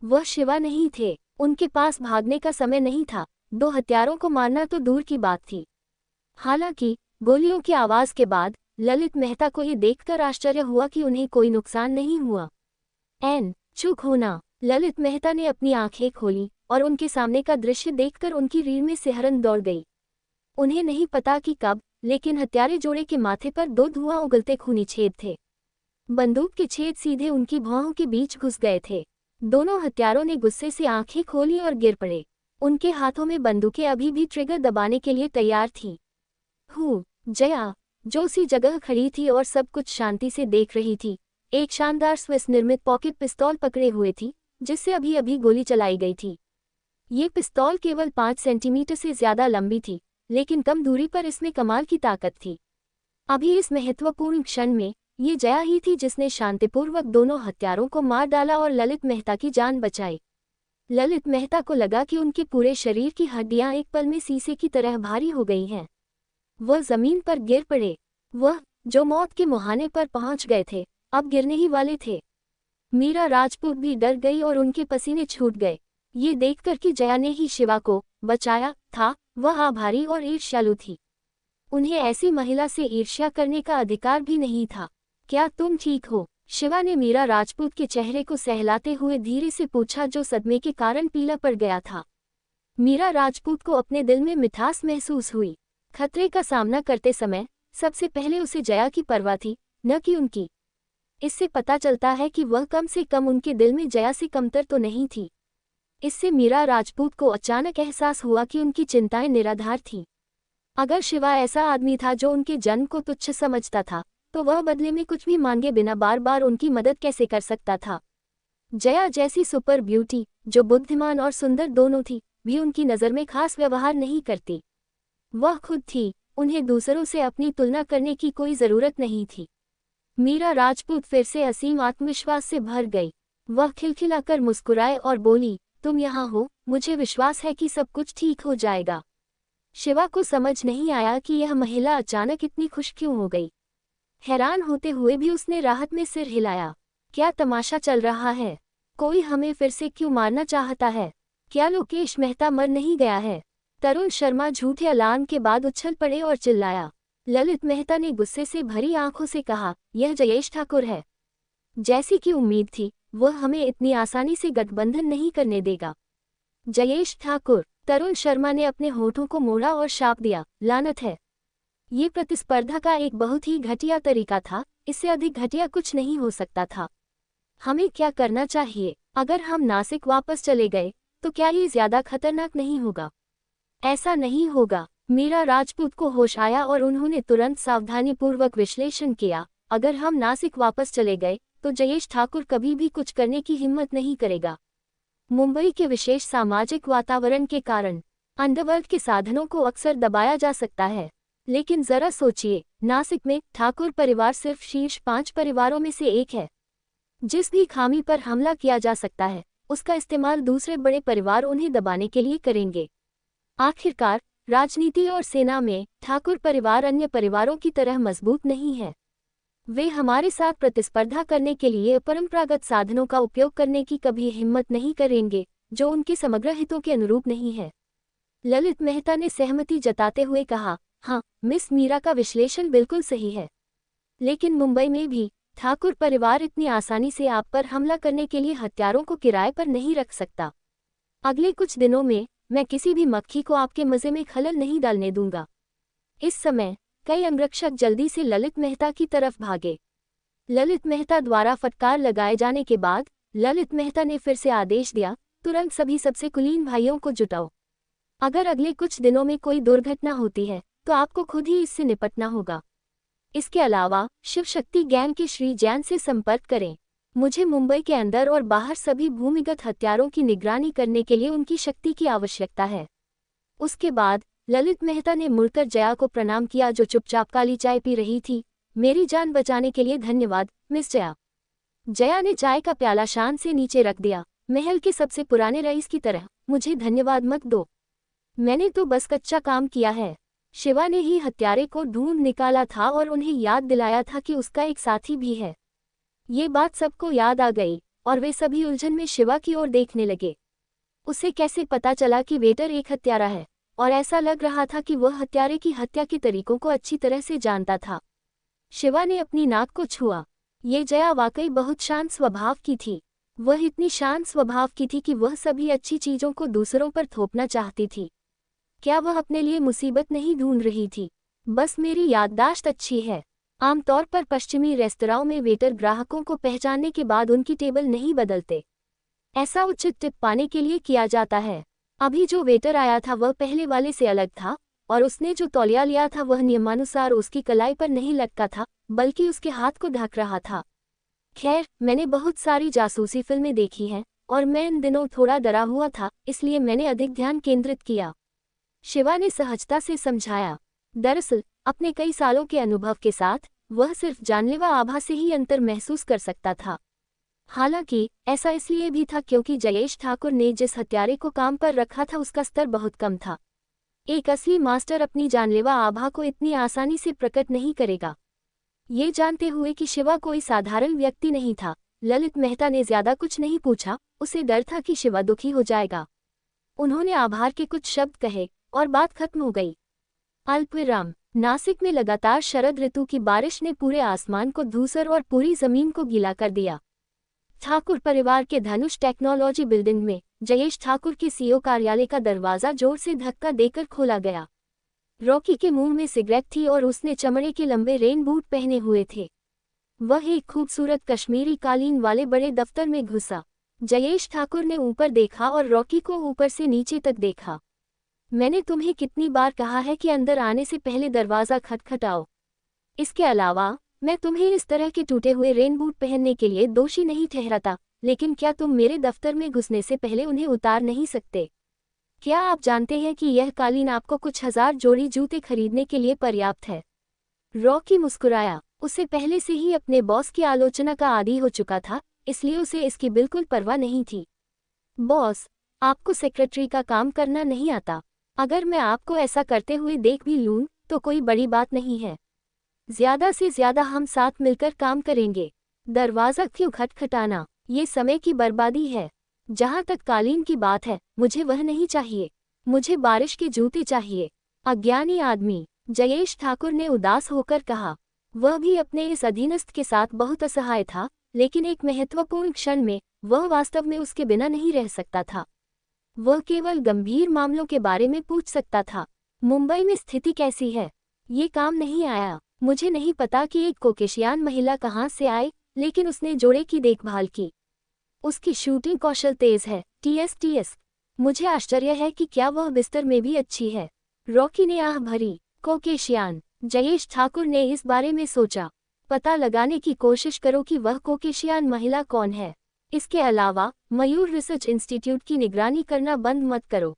वह शिवा नहीं थे। उनके पास भागने का समय नहीं था। दो हत्यारों को मारना तो दूर की बात थी। हालांकि गोलियों की आवाज के बाद ललित मेहता को ये देखकर आश्चर्य हुआ कि उन्हें कोई नुकसान नहीं हुआ। चूक होना। ललित मेहता ने अपनी आंखें खोली और उनके सामने का दृश्य देखकर उनकी रीढ़ में सिहरन दौड़ गई। उन्हें नहीं पता कि कब, लेकिन हत्यारे जोड़े के माथे पर दो धुआं उगलते खूनी छेद थे। बंदूक के छेद सीधे उनकी भौहों के बीच घुस गए थे। दोनों हत्यारों ने गुस्से से आंखें खोली और गिर पड़े। उनके हाथों में बंदूकें अभी भी ट्रिगर दबाने के लिए तैयार थीं। जया, जो उसी जगह खड़ी थी और सब कुछ शांति से देख रही थी, एक शानदार स्विस निर्मित पॉकेट पिस्तौल पकड़े हुए थी, जिससे अभी अभी गोली चलाई गई थी। ये पिस्तौल केवल 5 सेंटीमीटर से ज्यादा लंबी थी, लेकिन कम दूरी पर इसमें कमाल की ताकत थी। अभी इस महत्वपूर्ण क्षण में ये जया ही थी जिसने शांतिपूर्वक दोनों हत्यारों को मार डाला और ललित मेहता की जान बचाई। ललित मेहता को लगा कि उनके पूरे शरीर की हड्डियां एक पल में शीशे की तरह भारी हो गई हैं। वह जमीन पर गिर पड़े। वह जो मौत के मुहाने पर पहुंच गए थे, अब गिरने ही वाले थे। मीरा राजपूत भी डर गई और उनके पसीने छूट गए। ये देखकर कि जया ने ही शिवा को बचाया था, वह आभारी और ईर्ष्यालु थी। उन्हें ऐसी महिला से ईर्ष्या करने का अधिकार भी नहीं था। क्या तुम ठीक हो? शिवा ने मीरा राजपूत के चेहरे को सहलाते हुए धीरे से पूछा, जो सदमे के कारण पीला पड़ गया था। मीरा राजपूत को अपने दिल में मिठास महसूस हुई। खतरे का सामना करते समय सबसे पहले उसे जया की परवाह थी, न कि उनकी। इससे पता चलता है कि वह कम से कम उनके दिल में जया से कमतर तो नहीं थी। इससे मीरा राजपूत को अचानक एहसास हुआ कि उनकी चिंताएं निराधार थीं। अगर शिवा ऐसा आदमी था जो उनके जन्म को तुच्छ समझता था, तो वह बदले में कुछ भी मांगे बिना बार बार उनकी मदद कैसे कर सकता था। जया जैसी सुपर ब्यूटी, जो बुद्धिमान और सुंदर दोनों थी, भी उनकी नज़र में खास व्यवहार नहीं करती। वह खुद थी, उन्हें दूसरों से अपनी तुलना करने की कोई जरूरत नहीं थी। मीरा राजपूत फिर से असीम आत्मविश्वास से भर गई। वह खिलखिलाकर मुस्कुराए और बोली, तुम यहाँ हो, मुझे विश्वास है कि सब कुछ ठीक हो जाएगा। शिवा को समझ नहीं आया कि यह महिला अचानक इतनी खुश क्यों हो गई। हैरान होते हुए भी उसने राहत में सिर हिलाया। क्या तमाशा चल रहा है? कोई हमें फिर से क्यों मारना चाहता है? क्या लोकेश मेहता मर नहीं गया है? तरुण शर्मा झूठे अलार्म के बाद उछल पड़े और चिल्लाया। ललित मेहता ने गुस्से से भरी आंखों से कहा, यह जयेश ठाकुर है। जैसी कि उम्मीद थी, वह हमें इतनी आसानी से गठबंधन नहीं करने देगा। जयेश ठाकुर। तरुण शर्मा ने अपने होठों को मोड़ा और शाप दिया, लानत है। ये प्रतिस्पर्धा का एक बहुत ही घटिया तरीका था, इससे अधिक घटिया कुछ नहीं हो सकता था। हमें क्या करना चाहिए? अगर हम नासिक वापस चले गए, तो क्या ये ज्यादा खतरनाक नहीं होगा? ऐसा नहीं होगा। मीरा राजपूत को होश आया और उन्होंने तुरंत सावधानीपूर्वक विश्लेषण किया। अगर हम नासिक वापस चले गए, तो जयेश ठाकुर कभी भी कुछ करने की हिम्मत नहीं करेगा। मुंबई के विशेष सामाजिक वातावरण के कारण अंडरवर्ल्ड के साधनों को अक्सर दबाया जा सकता है, लेकिन जरा सोचिए, नासिक में ठाकुर परिवार सिर्फ शीर्ष 5 परिवारों में से एक है। जिस भी खामी पर हमला किया जा सकता है उसका इस्तेमाल दूसरे बड़े परिवार उन्हें दबाने के लिए करेंगे। आखिरकार राजनीति और सेना में ठाकुर परिवार अन्य परिवारों की तरह मजबूत नहीं है। वे हमारे साथ प्रतिस्पर्धा करने के लिए परंपरागत साधनों का उपयोग करने की कभी हिम्मत नहीं करेंगे जो उनके समग्र हितों के अनुरूप नहीं है। ललित मेहता ने सहमति जताते हुए कहा, हाँ, मिस मीरा का विश्लेषण बिल्कुल सही है। लेकिन मुंबई में भी ठाकुर परिवार इतनी आसानी से आप पर हमला करने के लिए हथियारों को किराए पर नहीं रख सकता। अगले कुछ दिनों में मैं किसी भी मक्खी को आपके मजे में खलल नहीं डालने दूंगा। इस समय कई अंगरक्षक जल्दी से ललित मेहता की तरफ भागे। ललित मेहता द्वारा फटकार लगाए जाने के बाद ललित मेहता ने फिर से आदेश दिया, तुरंत सभी सबसे कुलीन भाइयों को जुटाओ। अगर अगले कुछ दिनों में कोई दुर्घटना होती है तो आपको खुद ही इससे निपटना होगा। इसके अलावा शिव शक्ति गैंग के श्री जैन से संपर्क करें। मुझे मुंबई के अंदर और बाहर सभी भूमिगत हत्यारों की निगरानी करने के लिए उनकी शक्ति की आवश्यकता है। उसके बाद ललित मेहता ने मुड़कर जया को प्रणाम किया जो चुपचाप काली चाय पी रही थी। मेरी जान बचाने के लिए धन्यवाद मिस जया। जया ने चाय का प्याला शान से नीचे रख दिया। महल के सबसे पुराने रईस की तरह मुझे धन्यवाद मत दो, मैंने तो बस कच्चा काम किया है। शिवा ने ही हत्यारे को ढूंढ निकाला था और उन्हें याद दिलाया था कि उसका एक साथी भी है। ये बात सबको याद आ गई और वे सभी उलझन में शिवा की ओर देखने लगे। उसे कैसे पता चला कि वेटर एक हत्यारा है, और ऐसा लग रहा था कि वह हत्यारे की हत्या के तरीकों को अच्छी तरह से जानता था। शिवा ने अपनी नाक को छुआ। ये जया वाकई बहुत शांत स्वभाव की थी। वह इतनी शांत स्वभाव की थी कि वह सभी अच्छी चीजों को दूसरों पर थोपना चाहती थी। क्या वह अपने लिए मुसीबत नहीं ढूंढ रही थी? बस मेरी याददाश्त अच्छी है। आमतौर पर पश्चिमी रेस्तराओं में वेटर ग्राहकों को पहचानने के बाद उनकी टेबल नहीं बदलते। ऐसा उचित टिप पाने के लिए किया जाता है। अभी जो वेटर आया था वह पहले वाले से अलग था, और उसने जो तौलिया लिया था वह नियमानुसार उसकी कलाई पर नहीं लटका था, बल्कि उसके हाथ को ढक रहा था। खैर, मैंने बहुत सारी जासूसी फिल्में देखी हैं, और मैं इन दिनों थोड़ा डरा हुआ था, इसलिए मैंने अधिक ध्यान केंद्रित किया। शिवा ने सहजता से समझाया। दरअसल अपने कई सालों के अनुभव के साथ वह सिर्फ जानलेवा आभा से ही अंतर महसूस कर सकता था। हालांकि ऐसा इसलिए भी था क्योंकि जयेश ठाकुर ने जिस हत्यारे को काम पर रखा था उसका स्तर बहुत कम था। एक असली मास्टर अपनी जानलेवा आभा को इतनी आसानी से प्रकट नहीं करेगा। ये जानते हुए कि शिवा कोई साधारण व्यक्ति नहीं था, ललित मेहता ने ज्यादा कुछ नहीं पूछा। उसे डर था कि शिवा दुखी हो जाएगा। उन्होंने आभार के कुछ शब्द कहे और बात खत्म हो गई। अल्पविराम। नासिक में लगातार शरद ऋतु की बारिश ने पूरे आसमान को धूसर और पूरी जमीन को गीला कर दिया। ठाकुर परिवार के धनुष टेक्नोलॉजी बिल्डिंग में जयेश ठाकुर के सीईओ कार्यालय का दरवाजा जोर से धक्का देकर खोला गया। रॉकी के मुंह में सिगरेट थी और उसने चमड़े के लंबे रेन बूट पहने हुए थे। वह एक खूबसूरत कश्मीरी कालीन वाले बड़े दफ्तर में घुसा। जयेश ठाकुर ने ऊपर देखा और रॉकी को ऊपर से नीचे तक देखा। मैंने तुम्हें कितनी बार कहा है कि अंदर आने से पहले दरवाज़ा खटखटाओ। इसके अलावा मैं तुम्हें इस तरह के टूटे हुए रेन बूट पहनने के लिए दोषी नहीं ठहराता, लेकिन क्या तुम मेरे दफ्तर में घुसने से पहले उन्हें उतार नहीं सकते? क्या आप जानते हैं कि यह कालीन आपको कुछ 1000 जोड़ी जूते खरीदने के लिए पर्याप्त है? रॉकी मुस्कुराया। उसे पहले से ही अपने बॉस की आलोचना का आदी हो चुका था, इसलिए उसे इसकी बिल्कुल परवाह नहीं थी। बॉस, आपको सेक्रेटरी का काम करना नहीं आता। अगर मैं आपको ऐसा करते हुए देख भी लूं तो कोई बड़ी बात नहीं है। ज्यादा से ज्यादा हम साथ मिलकर काम करेंगे। दरवाज़ा क्यों खटखटाना? ये समय की बर्बादी है। जहाँ तक कालीन की बात है, मुझे वह नहीं चाहिए। मुझे बारिश के जूते चाहिए। अज्ञानी आदमी, जयेश ठाकुर ने उदास होकर कहा। वह भी अपने इस अधीनस्थ के साथ बहुत असहाय था, लेकिन एक महत्वपूर्ण क्षण में वह वास्तव में उसके बिना नहीं रह सकता था। वह केवल गंभीर मामलों के बारे में पूछ सकता था। मुंबई में स्थिति कैसी है? ये काम नहीं आया। मुझे नहीं पता कि एक कोकेशियान महिला कहाँ से आई, लेकिन उसने जोड़े की देखभाल की। उसकी शूटिंग कौशल तेज है। टीएस। मुझे आश्चर्य है कि क्या वह बिस्तर में भी अच्छी है। रॉकी ने आह भरी। कोकेशियान। जयेश ठाकुर ने इस बारे में सोचा। पता लगाने की कोशिश करो कि वह कोकेशियान महिला कौन है। इसके अलावा मयूर रिसर्च इंस्टीट्यूट की निगरानी करना बंद मत करो।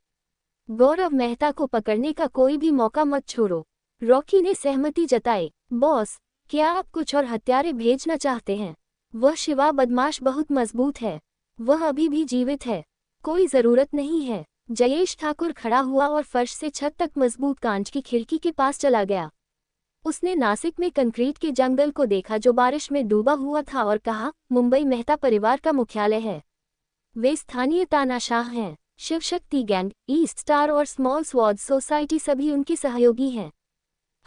गौरव मेहता को पकड़ने का कोई भी मौका मत छोड़ो। रॉकी ने सहमति जताई। बॉस, क्या आप कुछ और हत्यारे भेजना चाहते हैं? वह शिवा बदमाश बहुत मजबूत है। वह अभी भी जीवित है। कोई जरूरत नहीं है। जयेश ठाकुर खड़ा हुआ और फर्श से छत तक मजबूत कांच की खिड़की के पास चला गया। उसने नासिक में कंक्रीट के जंगल को देखा जो बारिश में डूबा हुआ था और कहा, मुंबई मेहता परिवार का मुख्यालय है। वे स्थानीय तानाशाह हैं। शिवशक्ति गैंग, ईस्ट स्टार और स्मॉल स्वॉर्ड सोसाइटी सभी उनके सहयोगी हैं।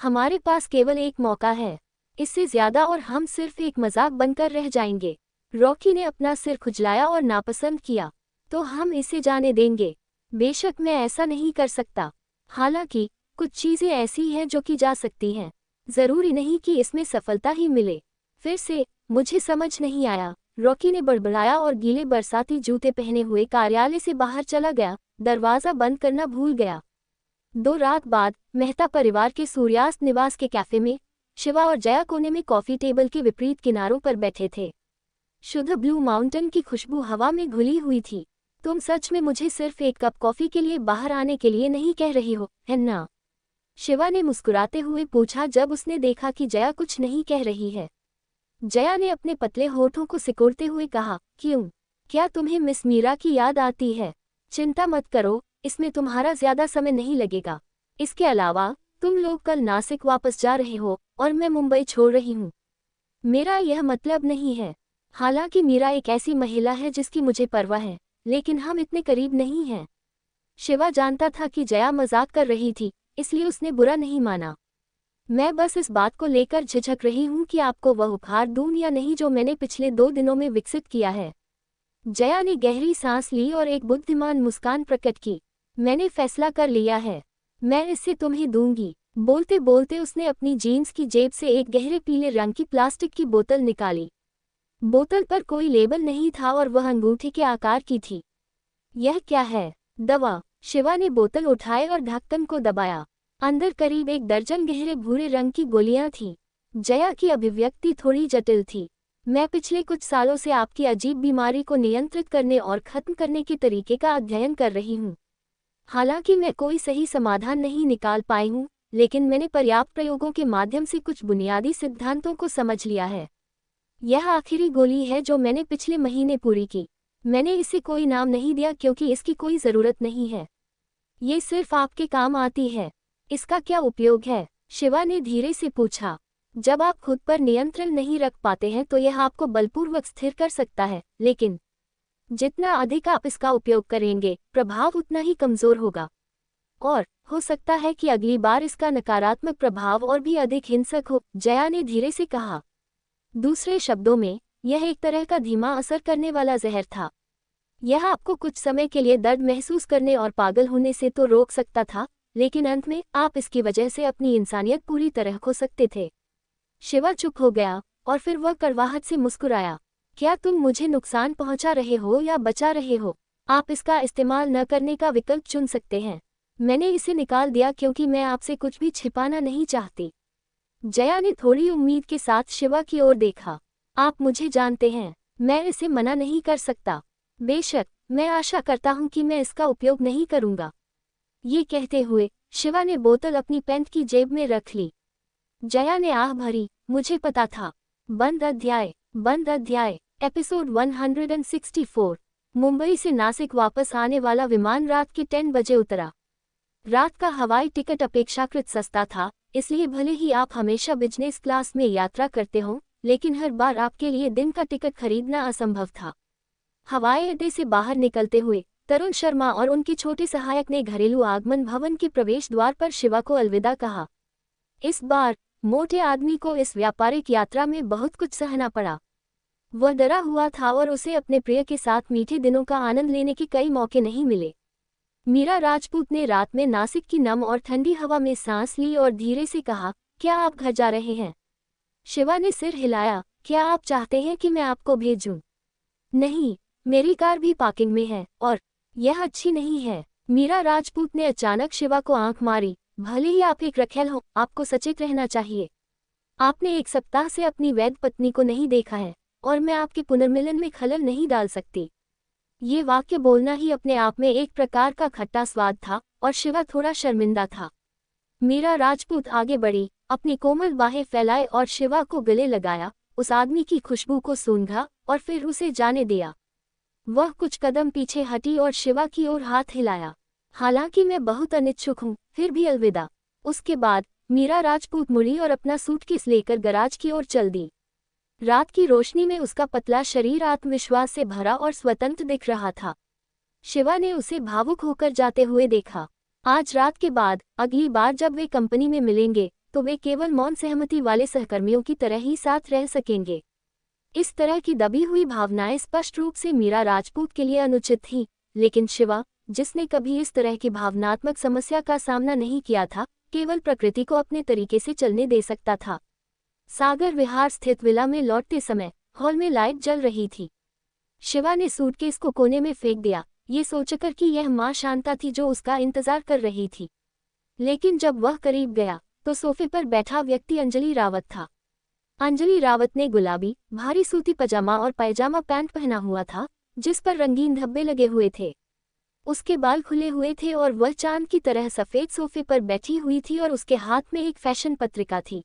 हमारे पास केवल एक मौका है, इससे ज्यादा और हम सिर्फ एक मजाक बनकर रह जाएंगे। रॉकी ने अपना सिर खुजलाया और नापसंद किया। तो हम इसे जाने देंगे। बेशक मैं ऐसा नहीं कर सकता। हालांकि कुछ चीजें ऐसी हैं जो की जा सकती हैं। जरूरी नहीं कि इसमें सफलता ही मिले। फिर से, मुझे समझ नहीं आया, रॉकी ने बड़बड़ाया और गीले बरसाती जूते पहने हुए कार्यालय से बाहर चला गया, दरवाजा बंद करना भूल गया। 2 रात बाद मेहता परिवार के सूर्यास्त निवास के कैफे में शिवा और जया कोने में कॉफी टेबल के विपरीत किनारों पर बैठे थे। शुद्ध ब्लू माउंटेन की खुशबू हवा में घुली हुई थी। तुम सच में मुझे सिर्फ एक कप कॉफी के लिए बाहर आने के लिए नहीं कह रही हो, है ना? शिवा ने मुस्कुराते हुए पूछा जब उसने देखा कि जया कुछ नहीं कह रही है। जया ने अपने पतले होठों को सिकोड़ते हुए कहा, क्यों? क्या तुम्हें मिस मीरा की याद आती है? चिंता मत करो, इसमें तुम्हारा ज्यादा समय नहीं लगेगा। इसके अलावा तुम लोग कल नासिक वापस जा रहे हो और मैं मुंबई छोड़ रही हूँ। मेरा यह मतलब नहीं है। हालांकि मीरा एक ऐसी महिला है जिसकी मुझे परवाह है, लेकिन हम इतने करीब नहीं हैं। शिवा जानता था कि जया मजाक कर रही थी, इसलिए उसने बुरा नहीं माना। मैं बस इस बात को लेकर झिझक रही हूँ कि आपको वह उपहार दूं या नहीं जो मैंने पिछले 2 दिनों में विकसित किया है। जया ने गहरी सांस ली और एक बुद्धिमान मुस्कान प्रकट की। मैंने फैसला कर लिया है, मैं इसे तुम्हें दूंगी। बोलते बोलते उसने अपनी जीन्स की जेब से एक गहरे पीले रंग की प्लास्टिक की बोतल निकाली। बोतल पर कोई लेबल नहीं था और वह अंगूठी के आकार की थी। यह क्या है? दवा। शिवा ने बोतल उठाई और ढक्कन को दबाया। अंदर करीब 1 दर्जन गहरे भूरे रंग की गोलियां थीं। जया की अभिव्यक्ति थोड़ी जटिल थी। मैं पिछले कुछ सालों से आपकी अजीब बीमारी को नियंत्रित करने और खत्म करने के तरीके का अध्ययन कर रही हूँ। हालांकि मैं कोई सही समाधान नहीं निकाल पाई हूँ, लेकिन मैंने पर्याप्त प्रयोगों के माध्यम से कुछ बुनियादी सिद्धांतों को समझ लिया है। यह आखिरी गोली है जो मैंने पिछले महीने पूरी की। मैंने इसे कोई नाम नहीं दिया क्योंकि इसकी कोई ज़रूरत नहीं है। ये सिर्फ आपके काम आती है। इसका क्या उपयोग है? शिवा ने धीरे से पूछा। जब आप खुद पर नियंत्रण नहीं रख पाते हैं तो यह आपको बलपूर्वक स्थिर कर सकता है, लेकिन जितना अधिक आप इसका उपयोग करेंगे, प्रभाव उतना ही कमज़ोर होगा। और हो सकता है कि अगली बार इसका नकारात्मक प्रभाव और भी अधिक हिंसक हो, जया ने धीरे से कहा। दूसरे शब्दों में, यह एक तरह का धीमा असर करने वाला जहर था। यह आपको कुछ समय के लिए दर्द महसूस करने और पागल होने से तो रोक सकता था, लेकिन अंत में आप इसकी वजह से अपनी इंसानियत पूरी तरह खो सकते थे। शिवा चुप हो गया और फिर वह कड़वाहट से मुस्कुराया। क्या तुम मुझे नुकसान पहुंचा रहे हो या बचा रहे हो? आप इसका इस्तेमाल न करने का विकल्प चुन सकते हैं। मैंने इसे निकाल दिया क्योंकि मैं आपसे कुछ भी छिपाना नहीं चाहती। जया ने थोड़ी उम्मीद के साथ शिवा की ओर देखा। आप मुझे जानते हैं, मैं इसे मना नहीं कर सकता। बेशक, मैं आशा करता हूं कि मैं इसका उपयोग नहीं करूंगा। ये कहते हुए शिवा ने बोतल अपनी पैंट की जेब में रख ली। जया ने आह भरी, मुझे पता था। बंद अध्याय। एपिसोड 164। मुंबई से नासिक वापस आने वाला विमान रात के 10 बजे उतरा। रात का हवाई टिकट अपेक्षाकृत सस्ता था, इसलिए भले ही आप हमेशा बिजनेस क्लास में यात्रा करते हो, लेकिन हर बार आपके लिए दिन का टिकट खरीदना असंभव था। हवाई अड्डे से बाहर निकलते हुए तरुण शर्मा और उनके छोटे सहायक ने घरेलू आगमन भवन के प्रवेश द्वार पर शिवा को अलविदा कहा। इस बार मोटे आदमी को इस व्यापारिक यात्रा में बहुत कुछ सहना पड़ा। वह डरा हुआ था और उसे अपने प्रिय के साथ मीठे दिनों का आनंद लेने के कई मौके नहीं मिले। मीरा राजपूत ने रात में नासिक की नम और ठंडी हवा में सांस ली और धीरे से कहा, क्या आप घर जा रहे हैं? शिवा ने सिर हिलाया। क्या आप चाहते हैं कि मैं आपको भेजूं? नहीं, मेरी कार भी पार्किंग में है और यह अच्छी नहीं है। मीरा राजपूत ने अचानक शिवा को आंख मारी। भले ही आप एक रखेल हो, आपको सचेत रहना चाहिए। आपने 1 सप्ताह से अपनी वैध पत्नी को नहीं देखा है और मैं आपके पुनर्मिलन में खलल नहीं डाल सकती। ये वाक्य बोलना ही अपने आप में एक प्रकार का खट्टा स्वाद था और शिवा थोड़ा शर्मिंदा था। मीरा राजपूत आगे बढ़ी, अपनी कोमल बाहें फैलाए और शिवा को गले लगाया उस आदमी की खुशबू को सूंघा और फिर उसे जाने दिया। वह कुछ कदम पीछे हटी और शिवा की ओर हाथ हिलाया। हालांकि मैं बहुत अनिच्छुक हूँ, फिर भी अलविदा। उसके बाद मीरा राजपूत मुड़ी और अपना सूटकेस लेकर गराज की ओर चल दी। रात की रोशनी में उसका पतला शरीर आत्मविश्वास से भरा और स्वतंत्र दिख रहा था। शिवा ने उसे भावुक होकर जाते हुए देखा। आज रात के बाद अगली बार जब वे कंपनी में मिलेंगे तो वे केवल मौन सहमति वाले सहकर्मियों की तरह ही साथ रह सकेंगे। इस तरह की दबी हुई भावनाएं स्पष्ट रूप से मीरा राजपूत के लिए अनुचित थीं, लेकिन शिवा, जिसने कभी इस तरह की भावनात्मक समस्या का सामना नहीं किया था, केवल प्रकृति को अपने तरीके से चलने दे सकता था। सागर विहार स्थित विला में लौटते समय हॉल में लाइट जल रही थी। शिवा ने सूटकेस को कोने में फेंक दिया, ये सोचकर कि यह मां शांता थी जो उसका इंतजार कर रही थी। लेकिन जब वह करीब गया तो सोफे पर बैठा व्यक्ति अंजलि रावत था। अंजलि रावत ने गुलाबी भारी सूती पजामा और पायजामा पैंट पहना हुआ था, जिस पर रंगीन धब्बे लगे हुए थे। उसके बाल खुले हुए थे और वह चांद की तरह सफेद सोफे पर बैठी हुई थी और उसके हाथ में एक फैशन पत्रिका थी।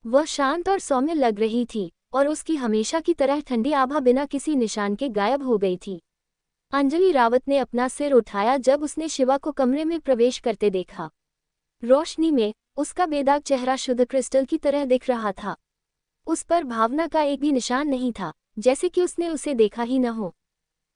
वह शांत और सौम्य लग रही थी और उसकी हमेशा की तरह ठंडी आभा बिना किसी निशान के गायब हो गई थी। अंजलि रावत ने अपना सिर उठाया जब उसने शिवा को कमरे में प्रवेश करते देखा। रोशनी में उसका बेदाग चेहरा शुद्ध क्रिस्टल की तरह दिख रहा था। उस पर भावना का एक भी निशान नहीं था, जैसे कि उसने उसे देखा ही न हो।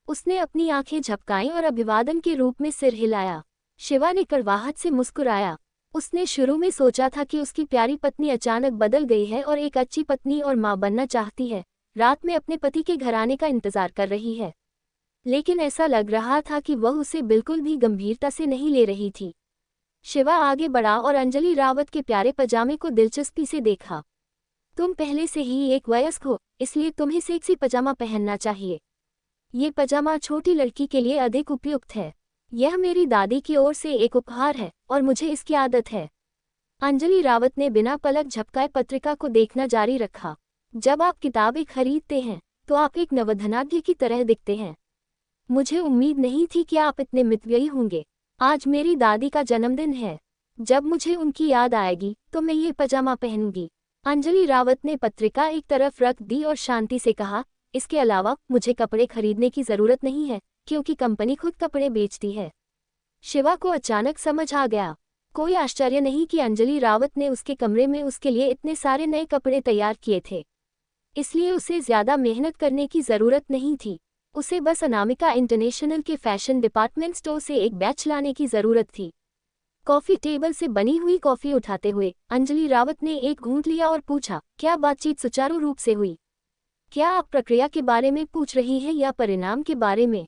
उसने अपनी आंखें झपकाईं और अभिवादन के रूप में सिर हिलाया। शिवा ने कड़वाहट से मुस्कुराया। उसने शुरू में सोचा था कि उसकी प्यारी पत्नी अचानक बदल गई है और एक अच्छी पत्नी और मां बनना चाहती है, रात में अपने पति के घर आने का इंतजार कर रही है। लेकिन ऐसा लग रहा था कि वह उसे बिल्कुल भी गंभीरता से नहीं ले रही थी। शिवा आगे बढ़ा और अंजलि रावत के प्यारे पजामे को दिलचस्पी से देखा। तुम पहले से ही एक वयस्क हो, इसलिए तुम्हें सेक्सी पजामा पहनना चाहिए। ये पजामा छोटी लड़की के लिए अधिक उपयुक्त है। यह मेरी दादी की ओर से एक उपहार है और मुझे इसकी आदत है। अंजलि रावत ने बिना पलक झपकाए पत्रिका को देखना जारी रखा। जब आप किताबें खरीदते हैं तो आप एक नवधनाढ्य की तरह दिखते हैं। मुझे उम्मीद नहीं थी कि आप इतने मितव्ययी होंगे। आज मेरी दादी का जन्मदिन है। जब मुझे उनकी याद आएगी तो मैं ये पजामा पहनूंगी। अंजलि रावत ने पत्रिका एक तरफ रख दी और शांति से कहा, इसके अलावा मुझे कपड़े खरीदने की जरूरत नहीं है, क्योंकि कंपनी खुद कपड़े बेचती है। शिवा को अचानक समझ आ गया। कोई आश्चर्य नहीं कि अंजलि रावत ने उसके कमरे में उसके लिए इतने सारे नए कपड़े तैयार किए थे। इसलिए उसे ज्यादा मेहनत करने की जरूरत नहीं थी। उसे बस अनामिका इंटरनेशनल के फैशन डिपार्टमेंट स्टोर से एक बैच लाने की जरूरत थी। कॉफी टेबल से बनी हुई कॉफी उठाते हुए अंजलि रावत ने एक घूंट लिया और पूछा, क्या बातचीत सुचारू रूप से हुई? क्या आप प्रक्रिया के बारे में पूछ रही हैं या परिणाम के बारे में?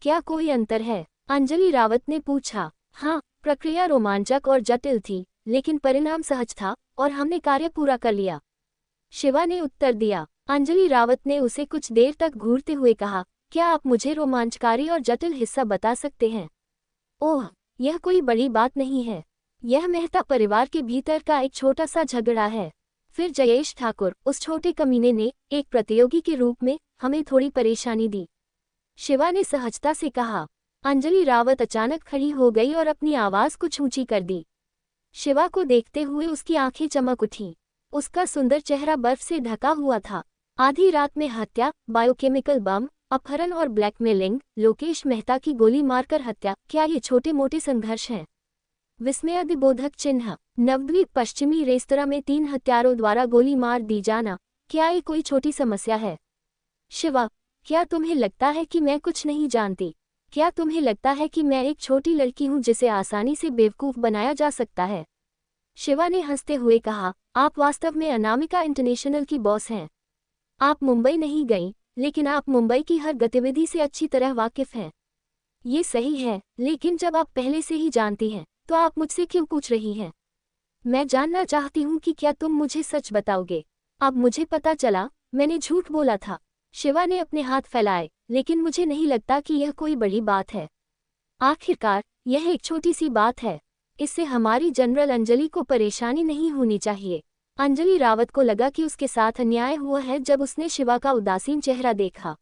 क्या कोई अंतर है? अंजलि रावत ने पूछा। हाँ, प्रक्रिया रोमांचक और जटिल थी, लेकिन परिणाम सहज था और हमने कार्य पूरा कर लिया, शिवा ने उत्तर दिया। अंजलि रावत ने उसे कुछ देर तक घूरते हुए कहा, क्या आप मुझे रोमांचकारी और जटिल हिस्सा बता सकते हैं? ओह, यह कोई बड़ी बात नहीं है। यह मेहता परिवार के भीतर का एक छोटा सा झगड़ा है। फिर जयेश ठाकुर, उस छोटे कमीने ने, एक प्रतियोगी के रूप में, हमें थोड़ी परेशानी दी, शिवा ने सहजता से कहा। अंजलि रावत अचानक खड़ी हो गई और अपनी आवाज कुछ ऊंची कर दी। शिवा को देखते हुए उसकी आंखें चमक उठीं। उसका सुंदर चेहरा बर्फ से ढका हुआ था। आधी रात में हत्या, बायोकेमिकल बम, अपहरण और ब्लैकमेलिंग, लोकेश मेहता की गोली मारकर हत्या, क्या ये छोटे मोटे संघर्ष हैं? विस्मयादिबोधक चिन्ह। नवद्वीप पश्चिमी रेस्तरां में 3 हत्यारों द्वारा गोली मार दी जाना, क्या ये कोई छोटी समस्या है? शिवा, क्या तुम्हें लगता है कि मैं कुछ नहीं जानती? क्या तुम्हें लगता है कि मैं एक छोटी लड़की हूं जिसे आसानी से बेवकूफ बनाया जा सकता है? शिवा ने हंसते हुए कहा, आप वास्तव में अनामिका इंटरनेशनल की बॉस हैं। आप मुंबई नहीं गईं, लेकिन आप मुंबई की हर गतिविधि से अच्छी तरह वाकिफ हैं। ये सही है, लेकिन जब आप पहले से ही जानती हैं, तो आप मुझसे क्यों पूछ रही हैं? मैं जानना चाहती हूँ कि क्या तुम मुझे सच बताओगे? अब मुझे पता चला, मैंने झूठ बोला था। शिवा ने अपने हाथ फैलाए, लेकिन मुझे नहीं लगता कि यह कोई बड़ी बात है। आखिरकार, यह एक छोटी सी बात है। इससे हमारी जनरल अंजलि को परेशानी नहीं होनी चाहिए। अंजलि रावत को लगा कि उसके साथ अन्याय हुआ है जब उसने शिवा का उदासीन चेहरा देखा।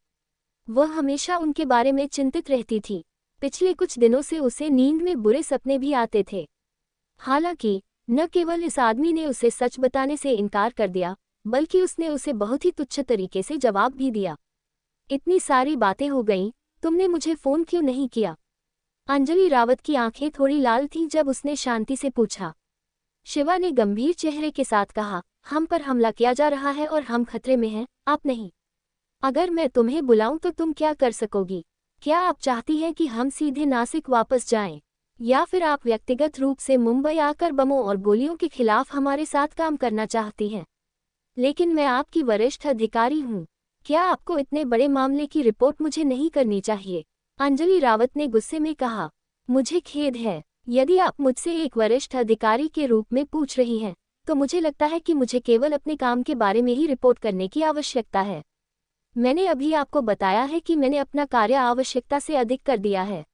वह हमेशा उनके बारे में चिंतित रहती थी। पिछले कुछ दिनों से उसे नींद में बुरे सपने भी आते थे। हालांकि, न केवल इस आदमी ने उसे सच बताने से इनकार कर दिया, बल्कि उसने उसे बहुत ही तुच्छ तरीके से जवाब भी दिया। इतनी सारी बातें हो गईं, तुमने मुझे फ़ोन क्यों नहीं किया? अंजलि रावत की आंखें थोड़ी लाल थीं जब उसने शांति से पूछा। शिवा ने गंभीर चेहरे के साथ कहा, हम पर हमला किया जा रहा है और हम खतरे में हैं, आप नहीं। अगर मैं तुम्हें बुलाऊं तो तुम क्या कर सकोगी? क्या आप चाहती हैं कि हम सीधे नासिक वापस जाएं? या फिर आप व्यक्तिगत रूप से मुंबई आकर बमों और गोलियों के खिलाफ हमारे साथ काम करना चाहती हैं? लेकिन मैं आपकी वरिष्ठ अधिकारी हूं। क्या आपको इतने बड़े मामले की रिपोर्ट मुझे नहीं करनी चाहिए? अंजलि रावत ने गुस्से में कहा। मुझे खेद है, यदि आप मुझसे एक वरिष्ठ अधिकारी के रूप में पूछ रही हैं, तो मुझे लगता है कि मुझे केवल अपने काम के बारे में ही रिपोर्ट करने की आवश्यकता है। मैंने अभी आपको बताया है कि मैंने अपना कार्य आवश्यकता से अधिक कर दिया है।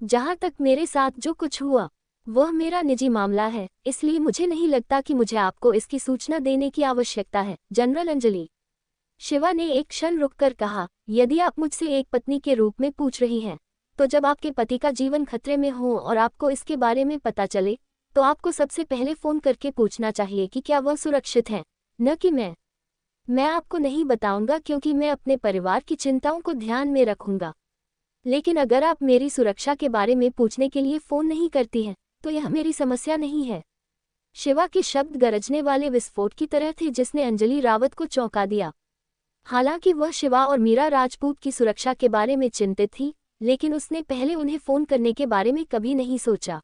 जहां तक मेरे साथ जो कुछ हुआ, वह मेरा निजी मामला है, इसलिए मुझे नहीं लगता कि मुझे आपको इसकी सूचना देने की आवश्यकता है, जनरल अंजलि। शिवा ने एक क्षण रुककर कहा, यदि आप मुझसे एक पत्नी के रूप में पूछ रही हैं, तो जब आपके पति का जीवन खतरे में हो और आपको इसके बारे में पता चले, तो आपको सबसे पहले फ़ोन करके पूछना चाहिए कि क्या वह सुरक्षित हैं, न कि मैं आपको नहीं बताऊंगा क्योंकि मैं अपने परिवार की चिंताओं को ध्यान में रखूंगा। लेकिन अगर आप मेरी सुरक्षा के बारे में पूछने के लिए फ़ोन नहीं करती हैं, तो यह मेरी समस्या नहीं है। शिवा के शब्द गरजने वाले विस्फोट की तरह थे जिसने अंजलि रावत को चौंका दिया। हालांकि वह शिवा और मीरा राजपूत की सुरक्षा के बारे में चिंतित थी, लेकिन उसने पहले उन्हें फ़ोन करने के बारे में कभी नहीं सोचा।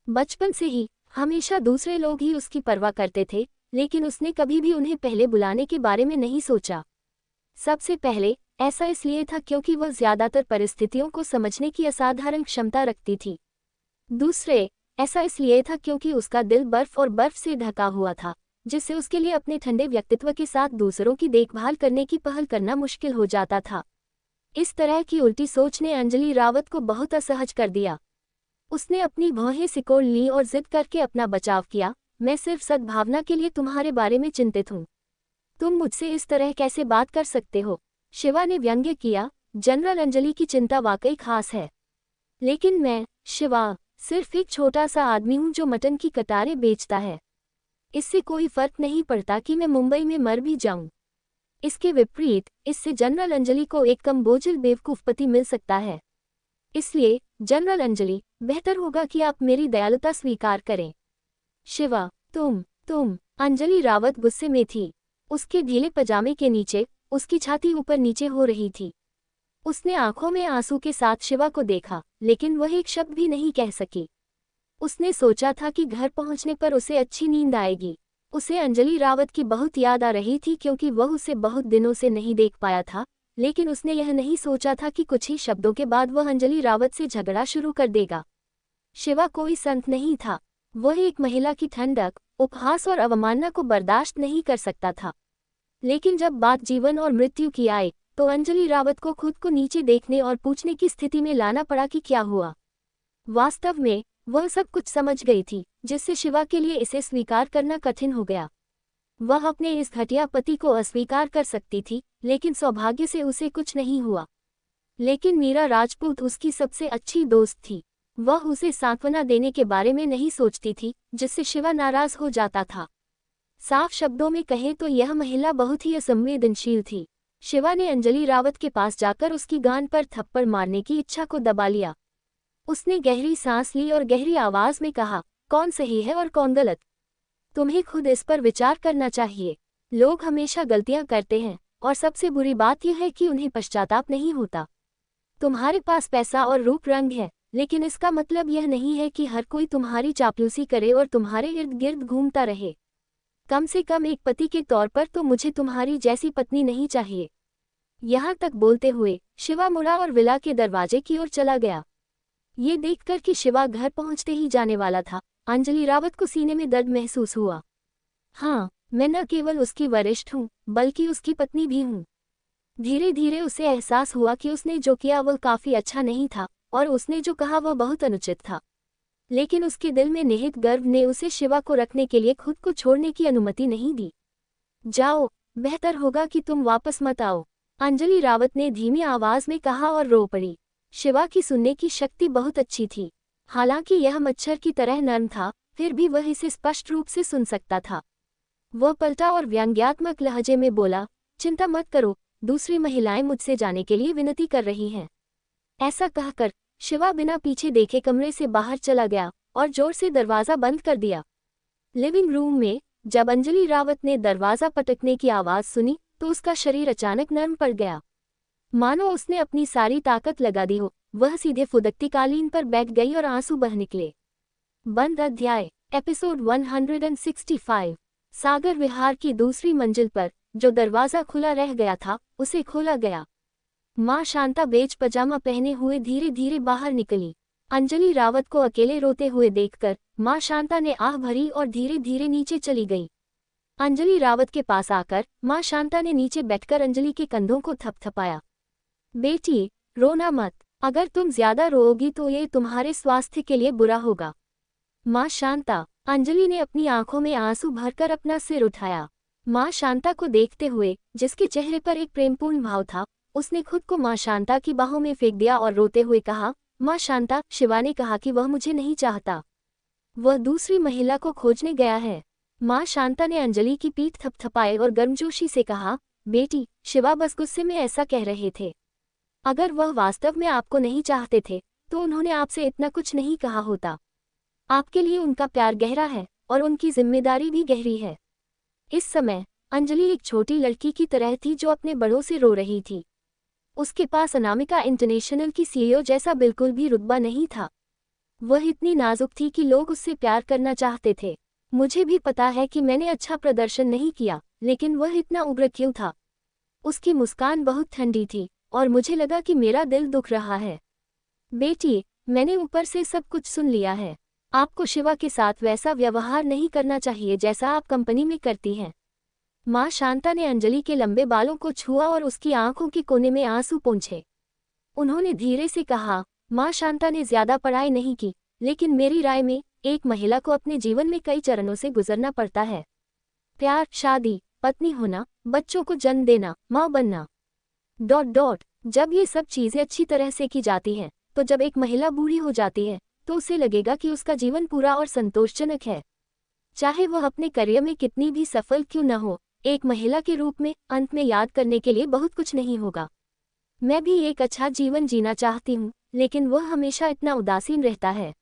बचपन से ही हमेशा दूसरे लोग ही उसकी परवाह करते थे, लेकिन उसने कभी भी उन्हें पहले बुलाने के बारे में नहीं सोचा। सबसे पहले ऐसा इसलिए था क्योंकि वह ज़्यादातर परिस्थितियों को समझने की असाधारण क्षमता रखती थी। दूसरे, ऐसा इसलिए था क्योंकि उसका दिल बर्फ और बर्फ से ढका हुआ था, जिससे उसके लिए अपने ठंडे व्यक्तित्व के साथ दूसरों की देखभाल करने की पहल करना मुश्किल हो जाता था। इस तरह की उल्टी सोच ने अंजलि रावत को बहुत असहज कर दिया। उसने अपनी भौहें सिकोड़ ली और जिद करके अपना बचाव किया, मैं सिर्फ सद्भावना के लिए तुम्हारे बारे में चिंतित हूँ। तुम मुझसे इस तरह कैसे बात कर सकते हो? शिवा ने व्यंग्य किया, जनरल अंजलि की चिंता वाकई खास है। लेकिन मैं, शिवा, सिर्फ एक छोटा सा आदमी हूँ जो मटन की कटारें बेचता है। इससे कोई फर्क नहीं पड़ता कि मैं मुंबई में मर भी जाऊं। इसके विपरीत, इससे जनरल अंजलि को एक कम बोझिल बेवकूफ पति मिल सकता है। इसलिए, जनरल अंजलि, बेहतर होगा कि आप मेरी दयालुता स्वीकार करें। शिवा, तुम, अंजलि रावत गुस्से में थी। उसके ढीले पजामे के नीचे, उसकी छाती ऊपर नीचे हो रही थी। उसने आंखों में आंसू के साथ शिवा को देखा, लेकिन वह एक शब्द भी नहीं कह सकी। उसने सोचा था कि घर पहुंचने पर उसे अच्छी नींद आएगी। उसे अंजलि रावत की बहुत याद आ रही थी क्योंकि वह उसे बहुत दिनों से नहीं देख पाया था, लेकिन उसने यह नहीं सोचा था कि कुछ ही शब्दों के बाद वह अंजलि रावत से झगड़ा शुरू कर देगा। शिवा कोई संत नहीं था, वह एक महिला की ठंडक, उपहास और अवमानना को बर्दाश्त नहीं कर सकता था। लेकिन जब बात जीवन और मृत्यु की आए, तो अंजलि रावत को खुद को नीचे देखने और पूछने की स्थिति में लाना पड़ा कि क्या हुआ। वास्तव में, वह सब कुछ समझ गई थी, जिससे शिवा के लिए इसे स्वीकार करना कठिन हो गया। वह अपने इस घटिया पति को अस्वीकार कर सकती थी, लेकिन सौभाग्य से उसे कुछ नहीं हुआ। लेकिन मीरा राजपूत उसकी सबसे अच्छी दोस्त थी। वह उसे सांत्वना देने के बारे में नहीं सोचती थी, जिससे शिवा नाराज हो जाता था। साफ शब्दों में कहें तो यह महिला बहुत ही असंवेदनशील थी। शिवा ने अंजलि रावत के पास जाकर उसकी गांड पर थप्पड़ मारने की इच्छा को दबा लिया। उसने गहरी सांस ली और गहरी आवाज में कहा, कौन सही है और कौन गलत? तुम्हें खुद इस पर विचार करना चाहिए। लोग हमेशा गलतियां करते हैं, और सबसे बुरी बात यह है कि उन्हें पश्चाताप नहीं होता। तुम्हारे पास पैसा और रूप रंग है, लेकिन इसका मतलब यह नहीं है कि हर कोई तुम्हारी चापलूसी करे और तुम्हारे इर्द गिर्द घूमता रहे। कम से कम एक पति के तौर पर तो मुझे तुम्हारी जैसी पत्नी नहीं चाहिए। यहाँ तक बोलते हुए शिवा मुड़ा और विला के दरवाजे की ओर चला गया। ये देखकर कि शिवा घर पहुंचते ही जाने वाला था, अंजलि रावत को सीने में दर्द महसूस हुआ। हाँ, मैं न केवल उसकी वरिष्ठ हूँ, बल्कि उसकी पत्नी भी हूँ। धीरे धीरे उसे एहसास हुआ कि उसने जो किया वह काफी अच्छा नहीं था, और उसने जो कहा वह बहुत अनुचित था। लेकिन उसके दिल में निहित गर्व ने उसे शिवा को रखने के लिए खुद को छोड़ने की अनुमति नहीं दी। जाओ, बेहतर होगा कि तुम वापस मत आओ, अंजलि रावत ने धीमी आवाज में कहा और रो पड़ी। शिवा की सुनने की शक्ति बहुत अच्छी थी। हालांकि यह मच्छर की तरह नर्म था, फिर भी वह इसे स्पष्ट रूप से सुन सकता था। वह पलटा और व्यंग्यात्मक लहजे में बोला, चिंता मत करो, दूसरी महिलाएं मुझसे जाने के लिए विनती कर रही हैं। ऐसा कहकर शिवा बिना पीछे देखे कमरे से बाहर चला गया और जोर से दरवाजा बंद कर दिया। लिविंग रूम में जब अंजलि रावत ने दरवाजा पटकने की आवाज सुनी तो उसका शरीर अचानक नर्म पड़ गया, मानो उसने अपनी सारी ताकत लगा दी हो। वह सीधे फुदकती कालीन पर बैठ गई और आंसू बह निकले। बंद अध्याय। एपिसोड 165। सागर विहार की दूसरी मंजिल पर जो दरवाजा खुला रह गया था उसे खोला गया। मां शांता बेज पजामा पहने हुए धीरे धीरे बाहर निकली। अंजलि रावत को अकेले रोते हुए देखकर मां शांता ने आह भरी और धीरे धीरे नीचे चली गई। अंजलि रावत के पास आकर मां शांता ने नीचे बैठकर अंजलि के कंधों को थपथपाया। बेटी, रोना मत, अगर तुम ज्यादा रोओगी तो ये तुम्हारे स्वास्थ्य के लिए बुरा होगा। मां शांता। अंजलि ने अपनी आंखों में आंसू भरकर अपना सिर उठाया। मां शांता को देखते हुए, जिसके चेहरे पर एक प्रेमपूर्ण भाव था, उसने खुद को मां शांता की बाहों में फेंक दिया और रोते हुए कहा, मां शांता, शिवा ने कहा कि वह मुझे नहीं चाहता। वह दूसरी महिला को खोजने गया है। मां शांता ने अंजलि की पीठ थपथपाए और गर्मजोशी से कहा, बेटी, शिवा बस गुस्से में ऐसा कह रहे थे। अगर वह वास्तव में आपको नहीं चाहते थे तो उन्होंने आपसे इतना कुछ नहीं कहा होता। आपके लिए उनका प्यार गहरा है और उनकी जिम्मेदारी भी गहरी है। इस समय अंजलि एक छोटी लड़की की तरह थी जो अपने बड़ों से रो रही थी। उसके पास अनामिका इंटरनेशनल की सीईओ जैसा बिल्कुल भी रुतबा नहीं था। वह इतनी नाजुक थी कि लोग उससे प्यार करना चाहते थे। मुझे भी पता है कि मैंने अच्छा प्रदर्शन नहीं किया, लेकिन वह इतना उग्र क्यों था? उसकी मुस्कान बहुत ठंडी थी और मुझे लगा कि मेरा दिल दुख रहा है। बेटी, मैंने ऊपर से सब कुछ सुन लिया है। आपको शिवा के साथ वैसा व्यवहार नहीं करना चाहिए जैसा आप कंपनी में करती हैं। मां शांता ने अंजलि के लंबे बालों को छुआ और उसकी आंखों के कोने में आंसू पोंछे। उन्होंने धीरे से कहा, मां शांता ने ज्यादा पढ़ाई नहीं की, लेकिन मेरी राय में एक महिला को अपने जीवन में कई चरणों से गुजरना पड़ता है। प्यार, शादी, पत्नी होना, बच्चों को जन्म देना, मां बनना। ... जब ये सब चीजें अच्छी तरह से की जाती हैं, तो जब एक महिला बूढ़ी हो जाती है तो उसे लगेगा कि उसका जीवन पूरा और संतोषजनक है। चाहे वह अपने करियर में कितनी भी सफल क्यों न हो, एक महिला के रूप में अंत में याद करने के लिए बहुत कुछ नहीं होगा। मैं भी एक अच्छा जीवन जीना चाहती हूँ, लेकिन वह हमेशा इतना उदासीन रहता है।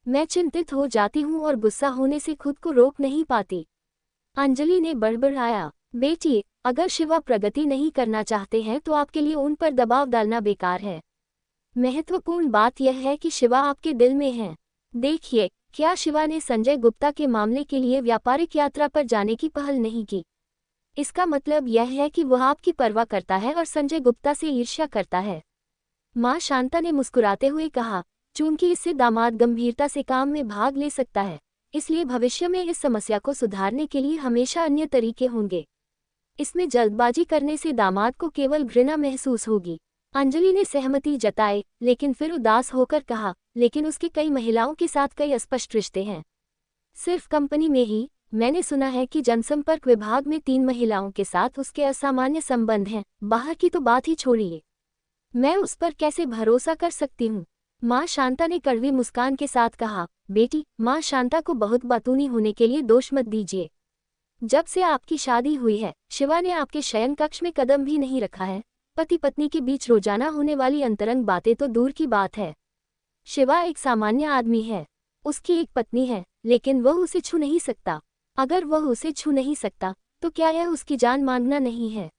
मैं चिंतित हो जाती हूँ और गुस्सा होने से खुद को रोक नहीं पाती। अंजलि ने बड़बड़ाया, बेटी, अगर शिवा प्रगति नहीं करना चाहते हैं तो आपके लिए उन पर दबाव डालना बेकार है। महत्वपूर्ण बात यह है कि शिवा आपके दिल में है। देखिए, क्या शिवा ने संजय गुप्ता के मामले के लिए व्यापारिक यात्रा पर जाने की पहल नहीं की? इसका मतलब यह है कि वह आपकी परवाह करता है और संजय गुप्ता से ईर्ष्या करता है। मां शांता ने मुस्कुराते हुए कहा, चूंकि इससे दामाद गंभीरता से काम में भाग ले सकता है, इसलिए भविष्य में इस समस्या को सुधारने के लिए हमेशा अन्य तरीके होंगे। इसमें जल्दबाजी करने से दामाद को केवल घृणा महसूस होगी। अंजलि ने सहमति जताई, लेकिन फिर उदास होकर कहा, लेकिन उसके कई महिलाओं के साथ कई अस्पष्ट रिश्ते हैं। सिर्फ कंपनी में ही, मैंने सुना है कि जनसंपर्क विभाग में 3 महिलाओं के साथ उसके असामान्य संबंध हैं। बाहर की तो बात ही छोड़िए, मैं उस पर कैसे भरोसा कर सकती हूँ? मां शांता ने कड़वी मुस्कान के साथ कहा, बेटी, मां शांता को बहुत बातूनी होने के लिए दोष मत दीजिए। जब से आपकी शादी हुई है, शिवा ने आपके शयन कक्ष में कदम भी नहीं रखा है। पति पत्नी के बीच रोजाना होने वाली अंतरंग बातें तो दूर की बात है। शिवा एक सामान्य आदमी है। उसकी एक पत्नी है, लेकिन वह उसे छू नहीं सकता। अगर वह उसे छू नहीं सकता तो क्या यह उसकी जान मांगना नहीं है? ...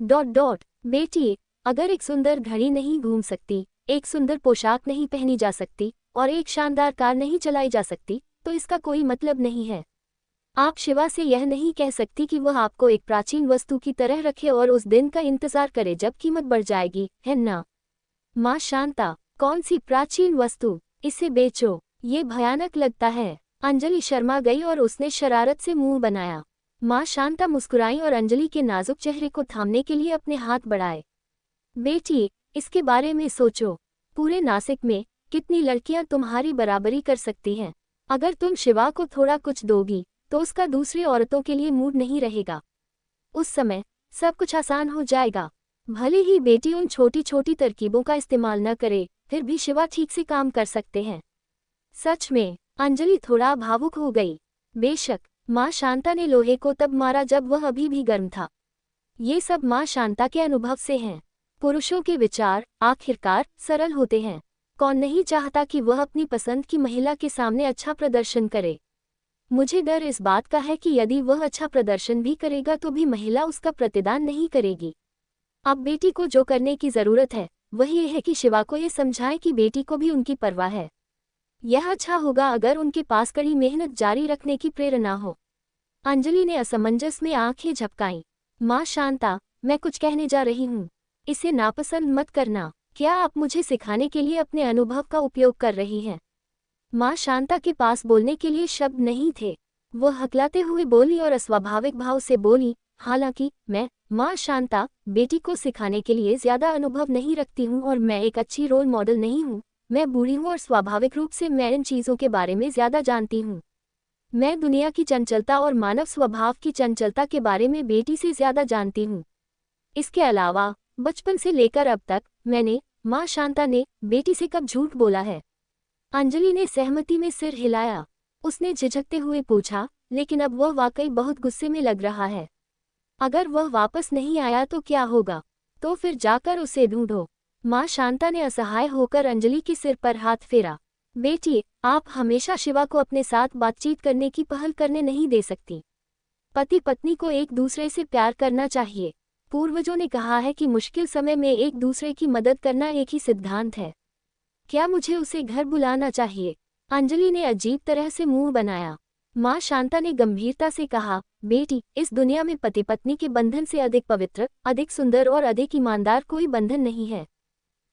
बेटी, अगर एक सुंदर घड़ी नहीं घूम सकती, एक सुंदर पोशाक नहीं पहनी जा सकती और एक शानदार कार नहीं चलाई जा सकती, तो इसका कोई मतलब नहीं है। आप शिवा से यह नहीं कह सकती कि वह आपको एक प्राचीन वस्तु की तरह रखे और उस दिन का इंतजार करे जब कीमत बढ़ जाएगी, है ना? मां शांता, कौन सी प्राचीन वस्तु? इसे बेचो, ये भयानक लगता है। अंजलि शर्मा गई और उसने शरारत से मुंह बनाया। मां शांता मुस्कुराई और अंजलि के नाजुक चेहरे को थामने के लिए अपने हाथ बढ़ाए। बेटी, इसके बारे में सोचो। पूरे नासिक में कितनी लड़कियां तुम्हारी बराबरी कर सकती हैं? अगर तुम शिवा को थोड़ा कुछ दोगी तो उसका दूसरी औरतों के लिए मूड नहीं रहेगा। उस समय सब कुछ आसान हो जाएगा। भले ही बेटी उन छोटी छोटी तरकीबों का इस्तेमाल न करे, फिर भी शिवा ठीक से काम कर सकते हैं। सच में, अंजलि थोड़ा भावुक हो गई। बेशक, माँ शांता ने लोहे को तब मारा जब वह अभी भी गर्म था। ये सब माँ शांता के अनुभव से हैं। पुरुषों के विचार आखिरकार सरल होते हैं। कौन नहीं चाहता कि वह अपनी पसंद की महिला के सामने अच्छा प्रदर्शन करे। मुझे डर इस बात का है कि यदि वह अच्छा प्रदर्शन भी करेगा तो भी महिला उसका प्रतिदान नहीं करेगी। अब बेटी को जो करने की जरूरत है वह ये है कि शिवा को ये समझाएं कि बेटी को भी उनकी परवाह है। यह अच्छा होगा अगर उनके पास कड़ी मेहनत जारी रखने की प्रेरणा हो। अंजलि ने असमंजस में आंखें झपकाईं। माँ शांता, मैं कुछ कहने जा रही हूँ, इसे नापसंद मत करना। क्या आप मुझे सिखाने के लिए अपने अनुभव का उपयोग कर रही हैं? माँ शांता के पास बोलने के लिए शब्द नहीं थे। वह हकलाते हुए बोली और अस्वाभाविक भाव से बोली, हालांकि मैं, माँ शांता, बेटी को सिखाने के लिए ज्यादा अनुभव नहीं रखती हूँ और मैं एक अच्छी रोल मॉडल नहीं हूँ। मैं बूढ़ी हूँ और स्वाभाविक रूप से मैं इन चीज़ों के बारे में ज्यादा जानती हूँ। मैं दुनिया की चंचलता और मानव स्वभाव की चंचलता के बारे में बेटी से ज्यादा जानती हूँ। इसके अलावा बचपन से लेकर अब तक मैंने, माँ शांता ने, बेटी से कब झूठ बोला है? अंजलि ने सहमति में सिर हिलाया। उसने झिझकते हुए पूछा, लेकिन अब वह वाकई बहुत गुस्से में लग रहा है। अगर वह वापस नहीं आया तो क्या होगा? तो फिर जाकर उसे ढूंढो। माँ शांता ने असहाय होकर अंजलि के सिर पर हाथ फेरा। बेटी, आप हमेशा शिवा को अपने साथ बातचीत करने की पहल करने नहीं दे सकती। पति पत्नी को एक दूसरे से प्यार करना चाहिए। पूर्वजों ने कहा है कि मुश्किल समय में एक दूसरे की मदद करना एक ही सिद्धांत है। क्या मुझे उसे घर बुलाना चाहिए? अंजलि ने अजीब तरह से मुंह बनाया। माँ शांता ने गंभीरता से कहा, बेटी, इस दुनिया में पति पत्नी के बंधन से अधिक पवित्र, अधिक सुंदर और अधिक ईमानदार कोई बंधन नहीं है।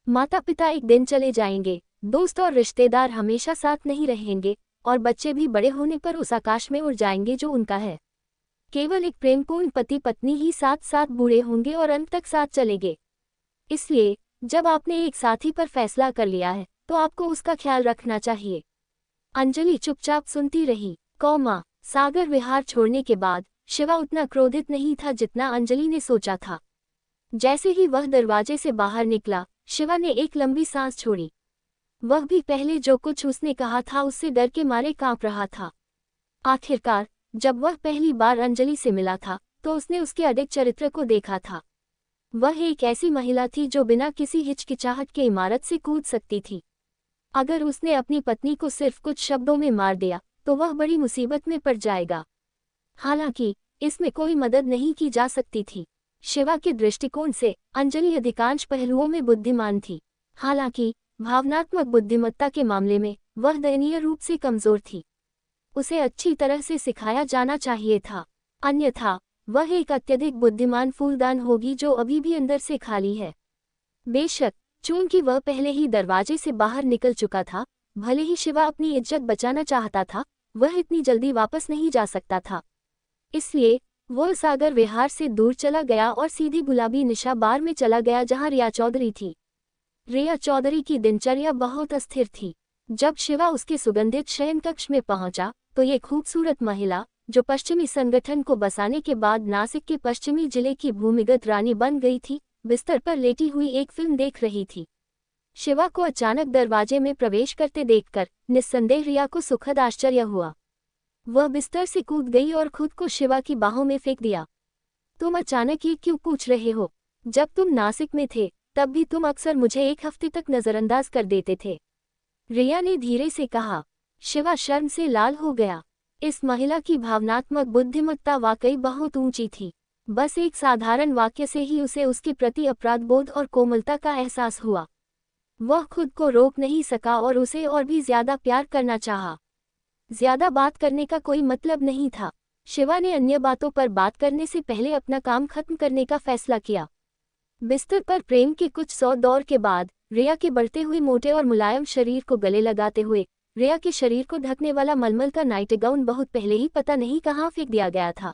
माता पिता एक दिन चले जाएंगे, दोस्त और रिश्तेदार हमेशा साथ नहीं रहेंगे, और बच्चे भी बड़े होने पर उस आकाश में उड़ जाएंगे जो उनका है। केवल एक प्रेमपूर्ण पति पत्नी ही साथ साथ बूढ़े होंगे और अंत तक साथ चलेंगे। इसलिए जब आपने एक साथी पर फैसला कर लिया है तो आपको उसका ख्याल रखना चाहिए। अंजलि चुपचाप सुनती रही। सागर विहार छोड़ने के बाद शिवा उतना क्रोधित नहीं था जितना अंजलि ने सोचा था। जैसे ही वह दरवाजे से बाहर निकला, शिवा ने एक लंबी सांस छोड़ी। वह भी पहले जो कुछ उसने कहा था उससे डर के मारे कांप रहा था। आखिरकार जब वह पहली बार अंजलि से मिला था तो उसने उसके अडिग चरित्र को देखा था। वह एक ऐसी महिला थी जो बिना किसी हिचकिचाहट के इमारत से कूद सकती थी। अगर उसने अपनी पत्नी को सिर्फ कुछ शब्दों में मार दिया तो वह बड़ी मुसीबत में पड़ जाएगा। हालांकि इसमें कोई मदद नहीं की जा सकती थी। शिवा के दृष्टिकोण से अंजलि अधिकांश पहलुओं में बुद्धिमान थी। हालांकि भावनात्मक बुद्धिमत्ता के मामले में वह दयनीय रूप से कमजोर थी। उसे अच्छी तरह से सिखाया जाना चाहिए था, अन्यथा वह एक अत्यधिक बुद्धिमान फूलदान होगी जो अभी भी अंदर से खाली है। बेशक चूंकि वह पहले ही दरवाजे से बाहर निकल चुका था, भले ही शिवा अपनी इज्जत बचाना चाहता था, वह इतनी जल्दी वापस नहीं जा सकता था। इसलिए वह सागर विहार से दूर चला गया और सीधी गुलाबी निशा बार में चला गया जहां रिया चौधरी थी। रिया चौधरी की दिनचर्या बहुत अस्थिर थी। जब शिवा उसके सुगंधित शयन कक्ष में पहुंचा तो ये खूबसूरत महिला, जो पश्चिमी संगठन को बसाने के बाद नासिक के पश्चिमी जिले की भूमिगत रानी बन गई थी, बिस्तर पर लेटी हुई एक फिल्म देख रही थी। शिवा को अचानक दरवाजे में प्रवेश करते देखकर निस्संदेह रिया को सुखद आश्चर्य हुआ। वह बिस्तर से कूद गई और खुद को शिवा की बाहों में फेंक दिया। तुम अचानक ये क्यों पूछ रहे हो? जब तुम नासिक में थे तब भी तुम अक्सर मुझे एक हफ्ते तक नजरअंदाज कर देते थे, रिया ने धीरे से कहा। शिवा शर्म से लाल हो गया। इस महिला की भावनात्मक बुद्धिमत्ता वाकई बहुत ऊंची थी। बस एक साधारण वाक्य से ही उसे उसके प्रति अपराधबोध और कोमलता का एहसास हुआ। वह खुद को रोक नहीं सका और उसे और भी ज्यादा प्यार करना चाहा। ज्यादा बात करने का कोई मतलब नहीं था। शिवा ने अन्य बातों पर बात करने से पहले अपना काम खत्म करने का फैसला किया। बिस्तर पर प्रेम के कुछ 100 दौर के बाद रिया के बढ़ते हुए मोटे और मुलायम शरीर को गले लगाते हुए रिया के शरीर को ढकने वाला मलमल का नाइट गाउन बहुत पहले ही पता नहीं कहाँ फेंक दिया गया था।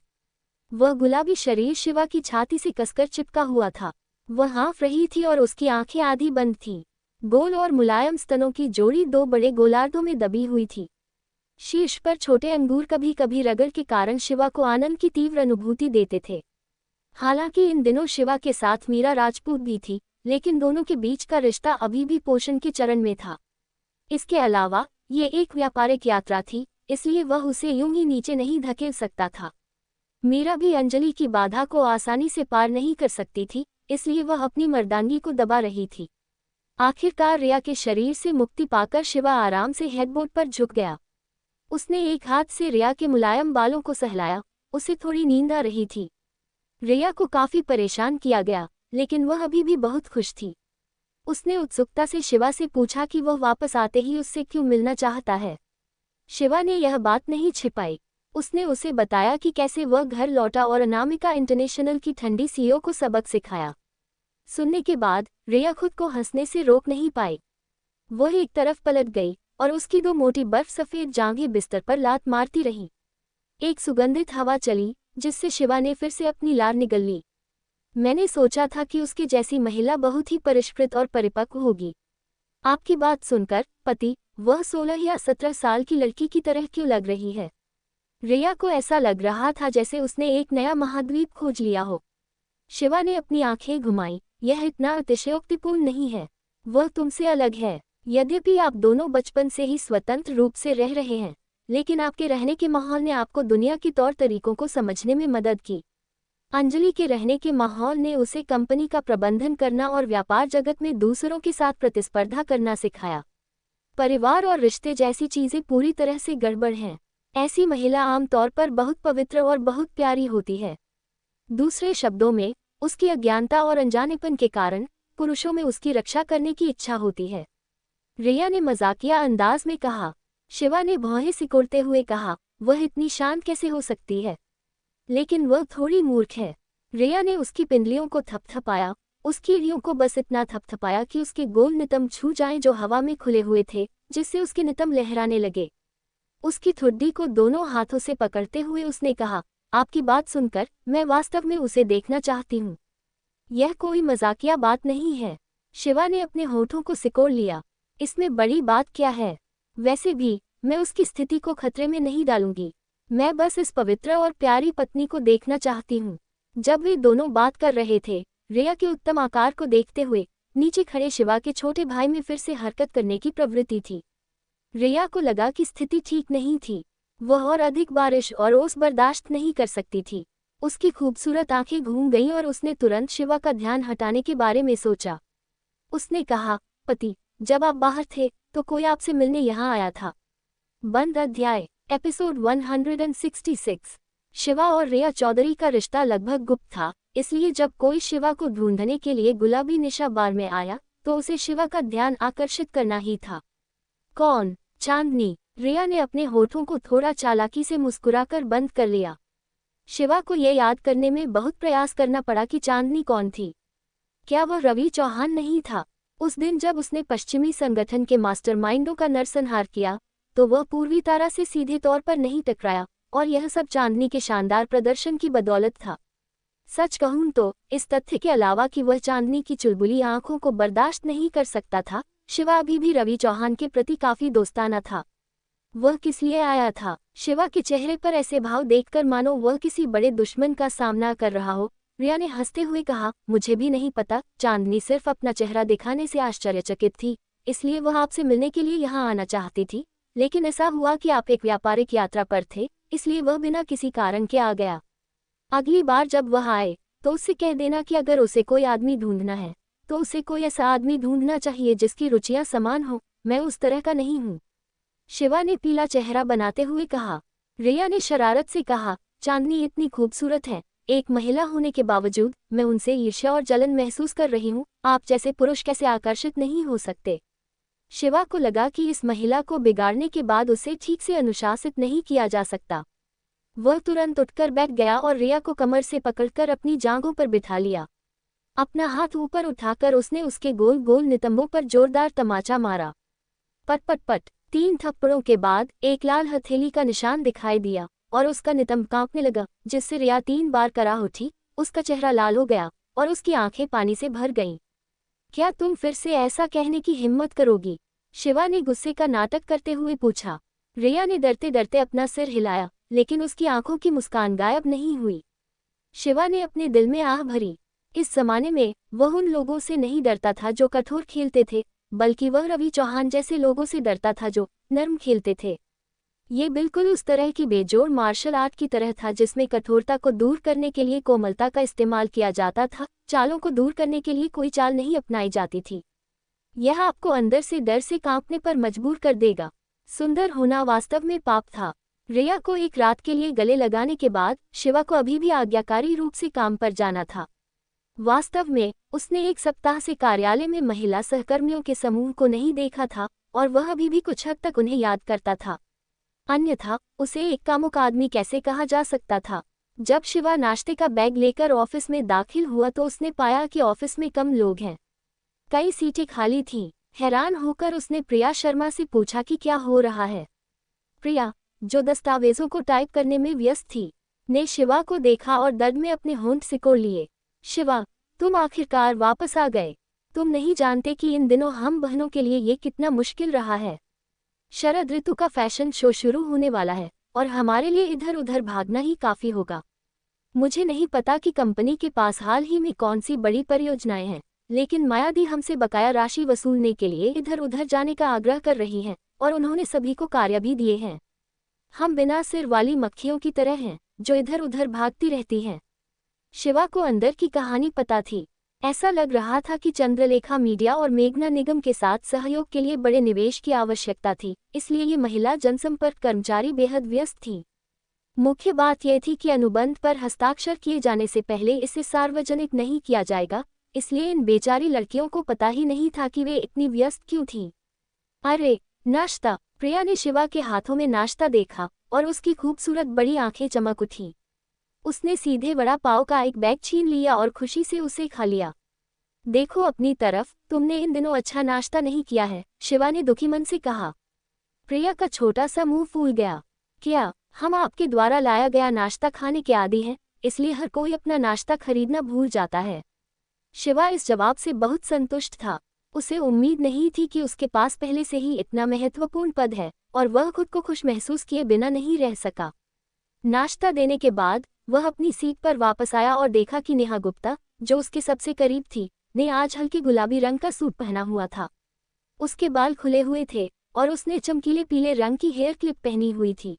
वह गुलाबी शरीर शिवा की छाती से कसकर चिपका हुआ था। वह हाँफ रही थी और उसकी आंखें आधी बंद थीं। गोल और मुलायम स्तनों की जोड़ी 2 बड़े गोलार्धों में दबी हुई थी। शीर्ष पर छोटे अंगूर कभी कभी रगड़ के कारण शिवा को आनंद की तीव्र अनुभूति देते थे। हालांकि इन दिनों शिवा के साथ मीरा राजपूत भी थी, लेकिन दोनों के बीच का रिश्ता अभी भी पोषण के चरण में था। इसके अलावा ये एक व्यापारिक यात्रा थी, इसलिए वह उसे यूं ही नीचे नहीं धकेल सकता था। मीरा भी अंजलि की बाधा को आसानी से पार नहीं कर सकती थी, इसलिए वह अपनी मर्दांगी को दबा रही थी। आखिरकार रिया के शरीर से मुक्ति पाकर शिवा आराम से हेडबोर्ड पर झुक गया। उसने एक हाथ से रिया के मुलायम बालों को सहलाया। उसे थोड़ी नींद आ रही थी। रिया को काफी परेशान किया गया, लेकिन वह अभी भी बहुत खुश थी। उसने उत्सुकता से शिवा से पूछा कि वह वापस आते ही उससे क्यों मिलना चाहता है। शिवा ने यह बात नहीं छिपाई। उसने उसे बताया कि कैसे वह घर लौटा और अनामिका इंटरनेशनल की ठंडी सीईओ को सबक सिखाया। सुनने के बाद रिया खुद को हंसने से रोक नहीं पाई। वह एक तरफ पलट गई और उसकी दो मोटी बर्फ सफेद जांघें बिस्तर पर लात मारती रहीं। एक सुगंधित हवा चली, जिससे शिवा ने फिर से अपनी लार निगल ली। मैंने सोचा था कि उसकी जैसी महिला बहुत ही परिष्कृत और परिपक्व होगी। आपकी बात सुनकर पति, वह 16 या 17 साल की लड़की की तरह क्यों लग रही है। रिया को ऐसा लग रहा था जैसे उसने एक नया महाद्वीप खोज लिया हो। शिवा ने अपनी आंखें घुमाई। यह इतना अतिशयोक्तिपूर्ण नहीं है। वह तुमसे अलग है। यद्यपि आप दोनों बचपन से ही स्वतंत्र रूप से रह रहे हैं, लेकिन आपके रहने के माहौल ने आपको दुनिया की तौर तरीकों को समझने में मदद की। अंजलि के रहने के माहौल ने उसे कंपनी का प्रबंधन करना और व्यापार जगत में दूसरों के साथ प्रतिस्पर्धा करना सिखाया। परिवार और रिश्ते जैसी चीजें पूरी तरह से गड़बड़ हैं। ऐसी महिला आमतौर पर बहुत पवित्र और बहुत प्यारी होती है। दूसरे शब्दों में, उसकी अज्ञानता और अनजानेपन के कारण पुरुषों में उसकी रक्षा करने की इच्छा होती है। रिया ने मजाकिया अंदाज में कहा। शिवा ने भौहें सिकोड़ते हुए कहा, वह इतनी शांत कैसे हो सकती है। लेकिन वह थोड़ी मूर्ख है। रिया ने उसकी पिंडलियों को थपथपाया, उसकी एड़ियों को बस इतना थपथपाया कि उसके गोल नितंब छू जाएं जो हवा में खुले हुए थे, जिससे उसके नितंब लहराने लगे। उसकी ठुड्डी को दोनों हाथों से पकड़ते हुए उसने कहा, आपकी बात सुनकर मैं वास्तव में उसे देखना चाहती हूँ। यह कोई मजाकिया बात नहीं है। शिवा ने अपने होठों को सिकोड़ लिया। इसमें बड़ी बात क्या है। वैसे भी मैं उसकी स्थिति को खतरे में नहीं डालूंगी। मैं बस इस पवित्र और प्यारी पत्नी को देखना चाहती हूँ। जब वे दोनों बात कर रहे थे, रिया के उत्तम आकार को देखते हुए नीचे खड़े शिवा के छोटे भाई में फिर से हरकत करने की प्रवृत्ति थी। रिया को लगा कि स्थिति ठीक नहीं थी। वह और अधिक बारिश और ओस बर्दाश्त नहीं कर सकती थी। उसकी खूबसूरत आंखें घूम गईं और उसने तुरंत शिवा का ध्यान हटाने के बारे में सोचा। उसने कहा, पति, जब आप बाहर थे तो कोई आपसे मिलने यहाँ आया था। बंद अध्याय। एपिसोड 166। शिवा और रिया चौधरी का रिश्ता लगभग गुप्त था, इसलिए जब कोई शिवा को ढूंढने के लिए गुलाबी निशा बार में आया तो उसे शिवा का ध्यान आकर्षित करना ही था। कौन? चांदनी। रिया ने अपने होठों को थोड़ा चालाकी से मुस्कुराकर बंद कर लिया। शिवा को यह याद करने में बहुत प्रयास करना पड़ा कि चांदनी कौन थी। क्या वह रवि चौहान नहीं था? उस दिन जब उसने पश्चिमी संगठन के मास्टरमाइंडों का नरसंहार किया तो वह पूर्वी तारा से सीधे तौर पर नहीं टकराया, और यह सब चांदनी के शानदार प्रदर्शन की बदौलत था। सच कहूं तो इस तथ्य के अलावा कि वह चांदनी की चुलबुली आंखों को बर्दाश्त नहीं कर सकता था, शिवा अभी भी रवि चौहान के प्रति काफी दोस्ताना था। वह किस लिए आया था? शिवा के चेहरे पर ऐसे भाव देखकर मानो वह किसी बड़े दुश्मन का सामना कर रहा हो। रिया ने हंसते हुए कहा, मुझे भी नहीं पता। चांदनी सिर्फ अपना चेहरा दिखाने से आश्चर्यचकित थी, इसलिए वह आपसे मिलने के लिए यहाँ आना चाहती थी, लेकिन ऐसा हुआ कि आप एक व्यापारिक यात्रा पर थे, इसलिए वह बिना किसी कारण के आ गया। अगली बार जब वह आए तो उससे कह देना कि अगर उसे कोई आदमी ढूंढना है तो उसे कोई ऐसा आदमी ढूंढना चाहिए जिसकी रुचियां समान हो। मैं उस तरह का नहीं हूँ। शिवा ने पीला चेहरा बनाते हुए कहा। रिया ने शरारत से कहा, चांदनी इतनी खूबसूरत है, एक महिला होने के बावजूद मैं उनसे ईर्ष्या और जलन महसूस कर रही हूँ। आप जैसे पुरुष कैसे आकर्षित नहीं हो सकते। शिवा को लगा कि इस महिला को बिगाड़ने के बाद उसे ठीक से अनुशासित नहीं किया जा सकता। वह तुरंत उठकर बैठ गया और रिया को कमर से पकड़कर अपनी जांघों पर बिठा लिया। अपना हाथ ऊपर उठाकर उसने उसके गोल गोल नितंबों पर जोरदार तमाचा मारा। पट पट पट। 3 थप्पड़ों के बाद एक लाल हथेली का निशान दिखाई दिया और उसका नितंब कांपने लगा, जिससे रिया 3 बार करा उठी। उसका चेहरा लाल हो गया और उसकी आंखें पानी से भर गईं। क्या तुम फिर से ऐसा कहने की हिम्मत करोगी? शिवा ने गुस्से का नाटक करते हुए पूछा। रिया ने डरते डरते अपना सिर हिलाया, लेकिन उसकी आंखों की मुस्कान गायब नहीं हुई। शिवा ने अपने दिल में आह भरी। इस जमाने में वह उन लोगों से नहीं डरता था जो कठोर खेलते थे, बल्कि वह रवि चौहान जैसे लोगों से डरता था जो नर्म खेलते थे। ये बिल्कुल उस तरह की बेजोड़ मार्शल आर्ट की तरह था जिसमें कठोरता को दूर करने के लिए कोमलता का इस्तेमाल किया जाता था, चालों को दूर करने के लिए कोई चाल नहीं अपनाई जाती थी। यह आपको अंदर से डर से कांपने पर मजबूर कर देगा। सुंदर होना वास्तव में पाप था। रिया को एक रात के लिए गले लगाने के बाद शिवा को अभी भी आज्ञाकारी रूप से काम पर जाना था। वास्तव में उसने एक सप्ताह से कार्यालय में महिला सहकर्मियों के समूह को नहीं देखा था और वह अभी भी कुछ हद तक उन्हें याद करता था। अन्यथा उसे एक कामुक आदमी कैसे कहा जा सकता था। जब शिवा नाश्ते का बैग लेकर ऑफिस में दाखिल हुआ तो उसने पाया कि ऑफिस में कम लोग हैं, कई सीटें खाली थीं। हैरान होकर उसने प्रिया शर्मा से पूछा कि क्या हो रहा है। प्रिया, जो दस्तावेजों को टाइप करने में व्यस्त थी, ने शिवा को देखा और दर्द में अपने होंठ सिकोड़ लिए। शिवा, तुम आखिरकार वापस आ गए। तुम नहीं जानते कि इन दिनों हम बहनों के लिए ये कितना मुश्किल रहा है। शरद ऋतु का फैशन शो शुरू होने वाला है और हमारे लिए इधर उधर भागना ही काफी होगा। मुझे नहीं पता कि कंपनी के पास हाल ही में कौन सी बड़ी परियोजनाएं हैं, लेकिन मायादी हमसे बकाया राशि वसूलने के लिए इधर उधर जाने का आग्रह कर रही हैं और उन्होंने सभी को कार्य भी दिए हैं। हम बिना सिर वाली मक्खियों की तरह हैं जो इधर उधर भागती रहती हैं। शिवा को अंदर की कहानी पता थी। ऐसा लग रहा था कि चंद्रलेखा मीडिया और मेघना निगम के साथ सहयोग के लिए बड़े निवेश की आवश्यकता थी, इसलिए ये महिला जनसंपर्क कर्मचारी बेहद व्यस्त थी। मुख्य बात यह थी कि अनुबंध पर हस्ताक्षर किए जाने से पहले इसे सार्वजनिक नहीं किया जाएगा, इसलिए इन बेचारी लड़कियों को पता ही नहीं था कि वे इतनी व्यस्त क्यों थीं। अरे, नाश्ता! प्रिया ने शिवा के हाथों में नाश्ता देखा और उसकी खूबसूरत बड़ी आंखें चमक उठीं। उसने सीधे वड़ा पाव का एक बैग छीन लिया और खुशी से उसे खा लिया। देखो अपनी तरफ, तुमने इन दिनों अच्छा नाश्ता नहीं किया है, शिवा ने दुखी मन से कहा। प्रिया का छोटा सा मुंह फूल गया। क्या, हम आपके द्वारा लाया गया नाश्ता खाने के आदी हैं, इसलिए हर कोई अपना नाश्ता खरीदना भूल जाता है। शिवा इस जवाब से बहुत संतुष्ट था। उसे उम्मीद नहीं थी कि उसके पास पहले से ही इतना महत्वपूर्ण पद है और वह खुद को खुश महसूस किए बिना नहीं रह सका। नाश्ता देने के बाद वह अपनी सीट पर वापस आया और देखा कि नेहा गुप्ता, जो उसके सबसे करीब थी, ने आज हल्के गुलाबी रंग का सूट पहना हुआ था। उसके बाल खुले हुए थे और उसने चमकीले पीले रंग की हेयर क्लिप पहनी हुई थी।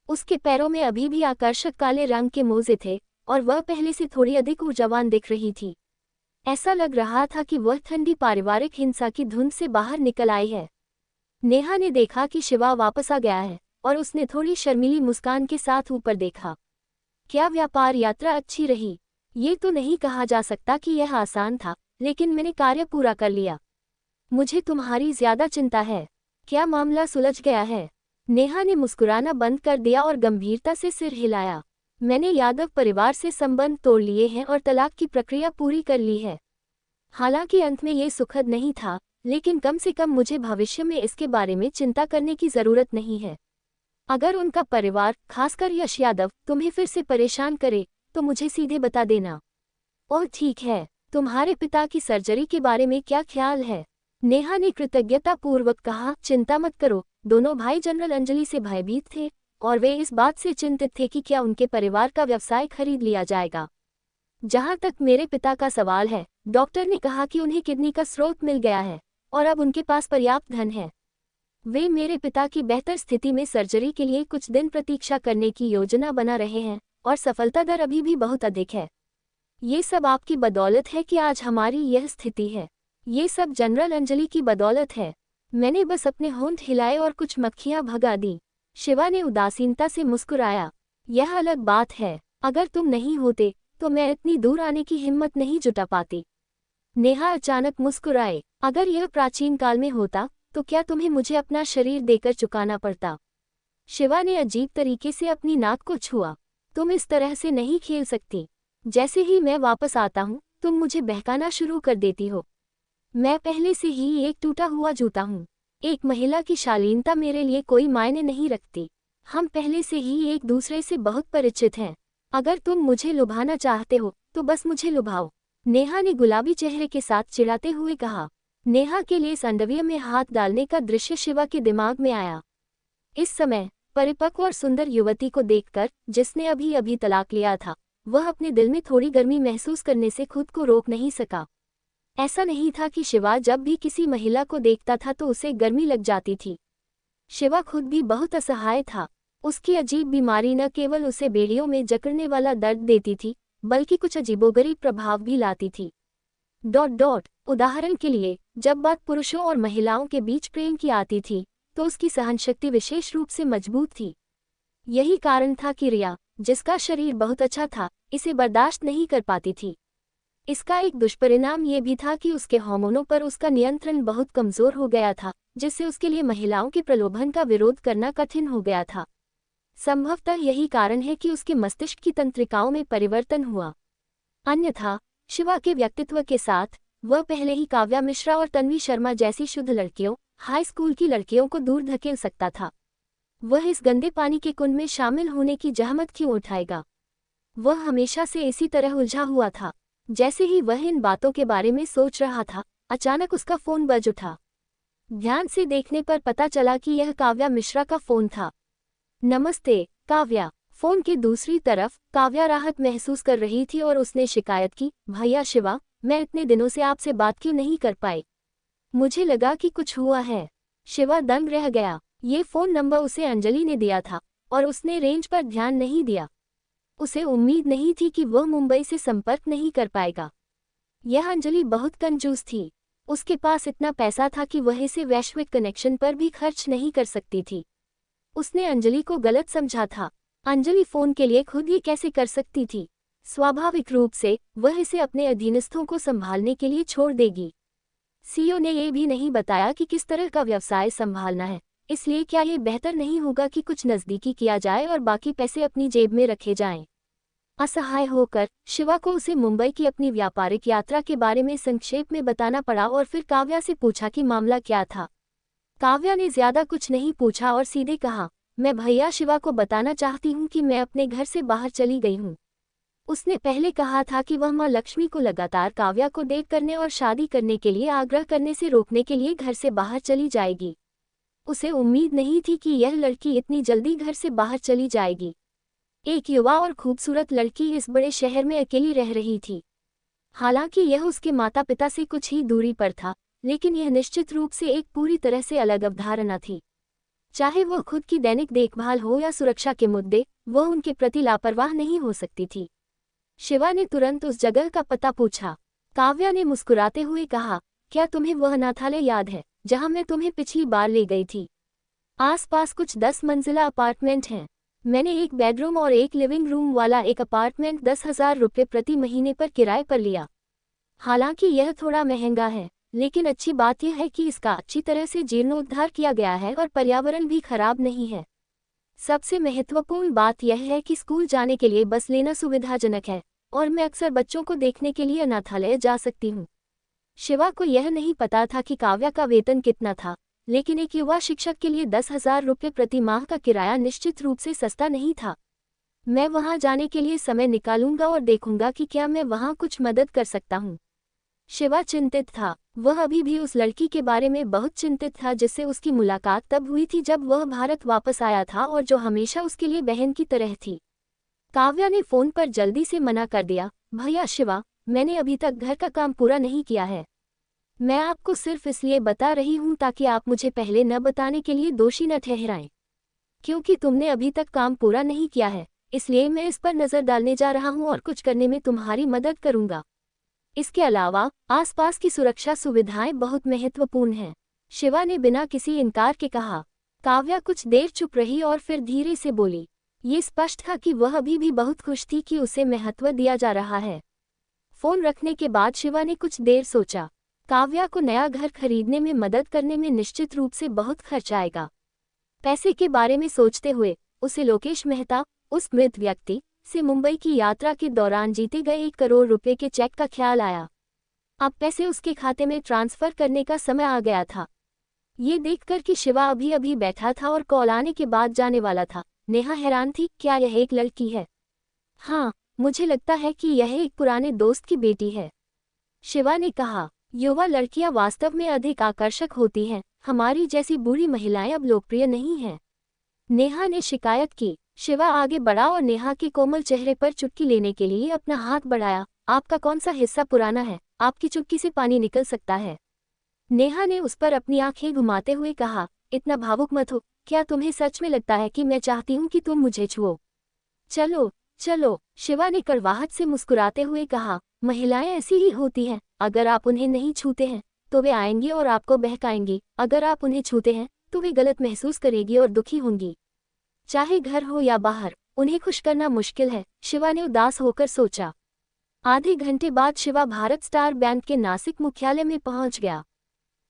उसके पैरों में अभी भी आकर्षक काले रंग के मोजे थे और वह पहले से थोड़ी अधिक ऊर्जावान दिख रही थी। ऐसा लग रहा था कि वह ठंडी पारिवारिक हिंसा की धुंध से बाहर निकल आई है। नेहा ने देखा कि शिवा वापस आ गया है और उसने थोड़ी शर्मीली मुस्कान के साथ ऊपर देखा। क्या व्यापार यात्रा अच्छी रही? ये तो नहीं कहा जा सकता कि यह आसान था, लेकिन मैंने कार्य पूरा कर लिया। मुझे तुम्हारी ज्यादा चिंता है। क्या मामला सुलझ गया है? नेहा ने मुस्कुराना बंद कर दिया और गंभीरता से सिर हिलाया। मैंने यादव परिवार से संबंध तोड़ लिए हैं और तलाक की प्रक्रिया पूरी कर ली है। हालांकि अंत में ये सुखद नहीं था, लेकिन कम से कम मुझे भविष्य में इसके बारे में चिंता करने की जरूरत नहीं है। अगर उनका परिवार, खासकर यश यादव, तुम्हें फिर से परेशान करे तो मुझे सीधे बता देना। और ठीक है, तुम्हारे पिता की सर्जरी के बारे में क्या ख्याल है? नेहा ने कृतज्ञतापूर्वक कहा। चिंता मत करो। दोनों भाई जनरल अंजलि से भयभीत थे और वे इस बात से चिंतित थे कि क्या उनके परिवार का व्यवसाय खरीद लिया जाएगा। जहां तक मेरे पिता का सवाल है, डॉक्टर ने कहा कि उन्हें किडनी का स्रोत मिल गया है और अब उनके पास पर्याप्त धन है। वे मेरे पिता की बेहतर स्थिति में सर्जरी के लिए कुछ दिन प्रतीक्षा करने की योजना बना रहे हैं और सफलता दर अभी भी बहुत अधिक है। ये सब आपकी बदौलत है कि आज हमारी यह स्थिति है। ये सब जनरल अंजलि की बदौलत है। मैंने बस अपने होंठ हिलाए और कुछ मक्खियां भगा दी। शिवा ने उदासीनता से मुस्कुराया। यह अलग बात है। अगर तुम नहीं होते तो मैं इतनी दूर आने की हिम्मत नहीं जुटा पाती। नेहा अचानक मुस्कुराए। अगर यह प्राचीन काल में होता तो क्या तुम्हें मुझे अपना शरीर देकर चुकाना पड़ता? शिवा ने अजीब तरीके से अपनी नाक को छुआ। तुम इस तरह से नहीं खेल सकती। जैसे ही मैं वापस आता हूँ तुम मुझे बहकाना शुरू कर देती हो। मैं पहले से ही एक टूटा हुआ जूता हूँ। एक महिला की शालीनता मेरे लिए कोई मायने नहीं रखती। हम पहले से ही एक दूसरे से बहुत परिचित हैं। अगर तुम मुझे लुभाना चाहते हो तो बस मुझे लुभाओ, नेहा ने गुलाबी चेहरे के साथ चिढ़ाते हुए कहा। नेहा के लिए संडविया में हाथ डालने का दृश्य शिवा के दिमाग में आया। इस समय परिपक्व और सुंदर युवती को देखकर, जिसने अभी अभी तलाक लिया था, वह अपने दिल में थोड़ी गर्मी महसूस करने से खुद को रोक नहीं सका। ऐसा नहीं था कि शिवा जब भी किसी महिला को देखता था तो उसे गर्मी लग जाती थी। शिवा खुद भी बहुत असहाय था। उसकी अजीब बीमारी न केवल उसे बेड़ियों में जकड़ने वाला दर्द देती थी, बल्कि कुछ अजीबोगरीब प्रभाव भी लाती थी। उदाहरण के लिए, जब बात पुरुषों और महिलाओं के बीच प्रेम की आती थी, तो उसकी सहनशक्ति विशेष रूप से मजबूत थी। यही कारण था कि रिया, जिसका शरीर बहुत अच्छा था, इसे बर्दाश्त नहीं कर पाती थी। इसका एक दुष्परिणाम ये भी था कि उसके हार्मोनों पर उसका नियंत्रण बहुत कमजोर हो गया था, जिससे उसके लिए महिलाओं के प्रलोभन का विरोध करना कठिन हो गया था। संभवतः यही कारण है कि उसके मस्तिष्क की तंत्रिकाओं में परिवर्तन हुआ। अन्यथा शिवा के व्यक्तित्व के साथ वह पहले ही काव्या मिश्रा और तन्वी शर्मा जैसी शुद्ध लड़कियों, हाई स्कूल की लड़कियों को दूर धकेल सकता था। वह इस गंदे पानी के कुंड में शामिल होने की जहमत क्यों उठाएगा? वह हमेशा से इसी तरह उलझा हुआ था। जैसे ही वह इन बातों के बारे में सोच रहा था, अचानक उसका फोन बज उठा। ध्यान से देखने पर पता चला कि यह काव्या मिश्रा का फोन था। नमस्ते काव्या। फोन के दूसरी तरफ काव्या राहत महसूस कर रही थी और उसने शिकायत की, भैया शिवा, मैं इतने दिनों से आपसे बात क्यों नहीं कर पाई? मुझे लगा कि कुछ हुआ है। शिवा दंग रह गया। ये फोन नंबर उसे अंजलि ने दिया था और उसने रेंज पर ध्यान नहीं दिया। उसे उम्मीद नहीं थी कि वह मुंबई से संपर्क नहीं कर पाएगा। यह अंजलि बहुत कंजूस थी। उसके पास इतना पैसा था कि वह इसे वैश्विक कनेक्शन पर भी खर्च नहीं कर सकती थी। उसने अंजलि को गलत समझा था। अंजलि फोन के लिए खुद ये कैसे कर सकती थी? स्वाभाविक रूप से वह इसे अपने अधीनस्थों को संभालने के लिए छोड़ देगी। सीईओ ने यह भी नहीं बताया कि किस तरह का व्यवसाय संभालना है, इसलिए क्या ये बेहतर नहीं होगा कि कुछ नज़दीकी किया जाए और बाकी पैसे अपनी जेब में रखे जाएं? असहाय होकर शिवा को उसे मुंबई की अपनी व्यापारिक यात्रा के बारे में संक्षेप में बताना पड़ा और फिर काव्या से पूछा कि मामला क्या था। काव्या ने ज्यादा कुछ नहीं पूछा और सीधे कहा, मैं भैया शिवा को बताना चाहती हूँ कि मैं अपने घर से बाहर चली गई हूँ। उसने पहले कहा था कि वह माँ लक्ष्मी को लगातार काव्या को डेट करने और शादी करने के लिए आग्रह करने से रोकने के लिए घर से बाहर चली जाएगी। उसे उम्मीद नहीं थी कि यह लड़की इतनी जल्दी घर से बाहर चली जाएगी। एक युवा और खूबसूरत लड़की इस बड़े शहर में अकेली रह रही थी। हालांकि यह उसके माता पिता से कुछ ही दूरी पर था, लेकिन यह निश्चित रूप से एक पूरी तरह से अलग अवधारणा थी। चाहे वह खुद की दैनिक देखभाल हो या सुरक्षा के मुद्दे, वह उनके प्रति लापरवाह नहीं हो सकती थी। शिवा ने तुरंत उस जगह का पता पूछा। काव्या ने मुस्कुराते हुए कहा, क्या तुम्हें वह अनाथालय याद है जहां मैं तुम्हें पिछली बार ले गई थी? आसपास कुछ 10 मंजिला अपार्टमेंट हैं। मैंने एक बेडरूम और एक लिविंग रूम वाला एक अपार्टमेंट 10,000 रुपये प्रति महीने पर किराए पर लिया। हालांकि यह थोड़ा महंगा है, लेकिन अच्छी बात यह है कि इसका अच्छी तरह से जीर्णोद्धार किया गया है और पर्यावरण भी खराब नहीं है। सबसे महत्वपूर्ण बात यह है कि स्कूल जाने के लिए बस लेना सुविधाजनक है और मैं अक्सर बच्चों को देखने के लिए अनाथालय जा सकती हूँ। शिवा को यह नहीं पता था कि काव्या का वेतन कितना था, लेकिन एक युवा शिक्षक के लिए 10,000 रुपये प्रति माह का किराया निश्चित रूप से सस्ता नहीं था। मैं वहां जाने के लिए समय निकालूंगा और देखूंगा कि क्या मैं वहां कुछ मदद कर सकता हूं। शिवा चिंतित था। वह अभी भी उस लड़की के बारे में बहुत चिंतित था जिससे उसकी मुलाकात तब हुई थी जब वह भारत वापस आया था और जो हमेशा उसके लिए बहन की तरह थी। काव्या ने फोन पर जल्दी से मना कर दिया, भैया शिवा, मैंने अभी तक घर का काम पूरा नहीं किया है। मैं आपको सिर्फ इसलिए बता रही हूँ ताकि आप मुझे पहले न बताने के लिए दोषी न ठहराएं। क्योंकि तुमने अभी तक काम पूरा नहीं किया है, इसलिए मैं इस पर नजर डालने जा रहा हूँ और कुछ करने में तुम्हारी मदद करूंगा। इसके अलावा आसपास की सुरक्षा सुविधाएं बहुत महत्वपूर्ण हैं। शिवा ने बिना किसी इनकार के कहा। काव्या कुछ देर चुप रही और फिर धीरे से बोली। ये स्पष्ट था कि वह अभी भी बहुत खुश थी कि उसे महत्व दिया जा रहा है। फोन रखने के बाद शिवा ने कुछ देर सोचा। काव्या को नया घर खरीदने में मदद करने में निश्चित रूप से बहुत खर्च आएगा। पैसे के बारे में सोचते हुए उसे लोकेश मेहता, उस मृत व्यक्ति से मुंबई की यात्रा के दौरान जीते गए 1 करोड़ रुपए के चेक का ख्याल आया। अब पैसे उसके खाते में ट्रांसफर करने का समय आ गया था। ये देखकर कि शिवा अभी अभी बैठा था और कॉल आने के बाद जाने वाला था, नेहा हैरान थी, क्या यह एक लड़की है? हाँ, मुझे लगता है कि यह एक पुराने दोस्त की बेटी है, शिवा ने कहा। युवा लड़कियां वास्तव में अधिक आकर्षक होती हैं, हमारी जैसी बूढ़ी महिलाएं अब लोकप्रिय नहीं हैं, नेहा ने शिकायत की। शिवा आगे बढ़ा और नेहा के कोमल चेहरे पर चुटकी लेने के लिए अपना हाथ बढ़ाया। आपका कौन सा हिस्सा पुराना है? आपकी चुटकी से पानी निकल सकता है। नेहा ने उस पर अपनी आंखें घुमाते हुए कहा, इतना भावुक मत हो। क्या तुम्हें सच में लगता है कि मैं चाहती हूँ कि तुम मुझे छुओ? चलो चलो, शिवा ने कड़वाहट से मुस्कुराते हुए कहा। महिलाएं ऐसी ही होती हैं, अगर आप उन्हें नहीं छूते हैं तो वे आएंगी और आपको बहकाएंगी, अगर आप उन्हें छूते हैं तो वे गलत महसूस करेगी और दुखी होंगी। चाहे घर हो या बाहर, उन्हें खुश करना मुश्किल है, शिवा ने उदास होकर सोचा। आधे घंटे बाद शिवा भारत स्टार बैंक के नासिक मुख्यालय में पहुंच गया।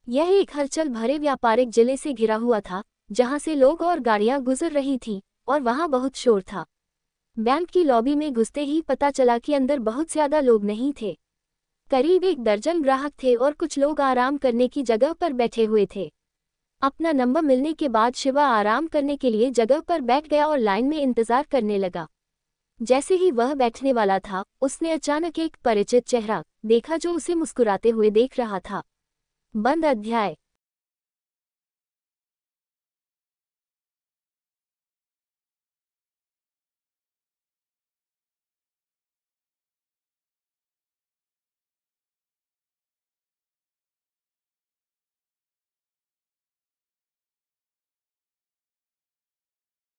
यह एक हलचल भरे व्यापारिक जिले से घिरा हुआ था, जहां से लोग और गाड़ियां गुजर रही थीं, और वहां बहुत शोर था। बैंक की लॉबी में घुसते ही पता चला कि अंदर बहुत ज्यादा लोग नहीं थे। करीब 1 दर्जन ग्राहक थे और कुछ लोग आराम करने की जगह पर बैठे हुए थे। अपना नंबर मिलने के बाद शिवा आराम करने के लिए जगह पर बैठ गया और लाइन में इंतजार करने लगा। जैसे ही वह बैठने वाला था, उसने अचानक एक परिचित चेहरा देखा जो उसे मुस्कुराते हुए देख रहा था। बंद अध्याय।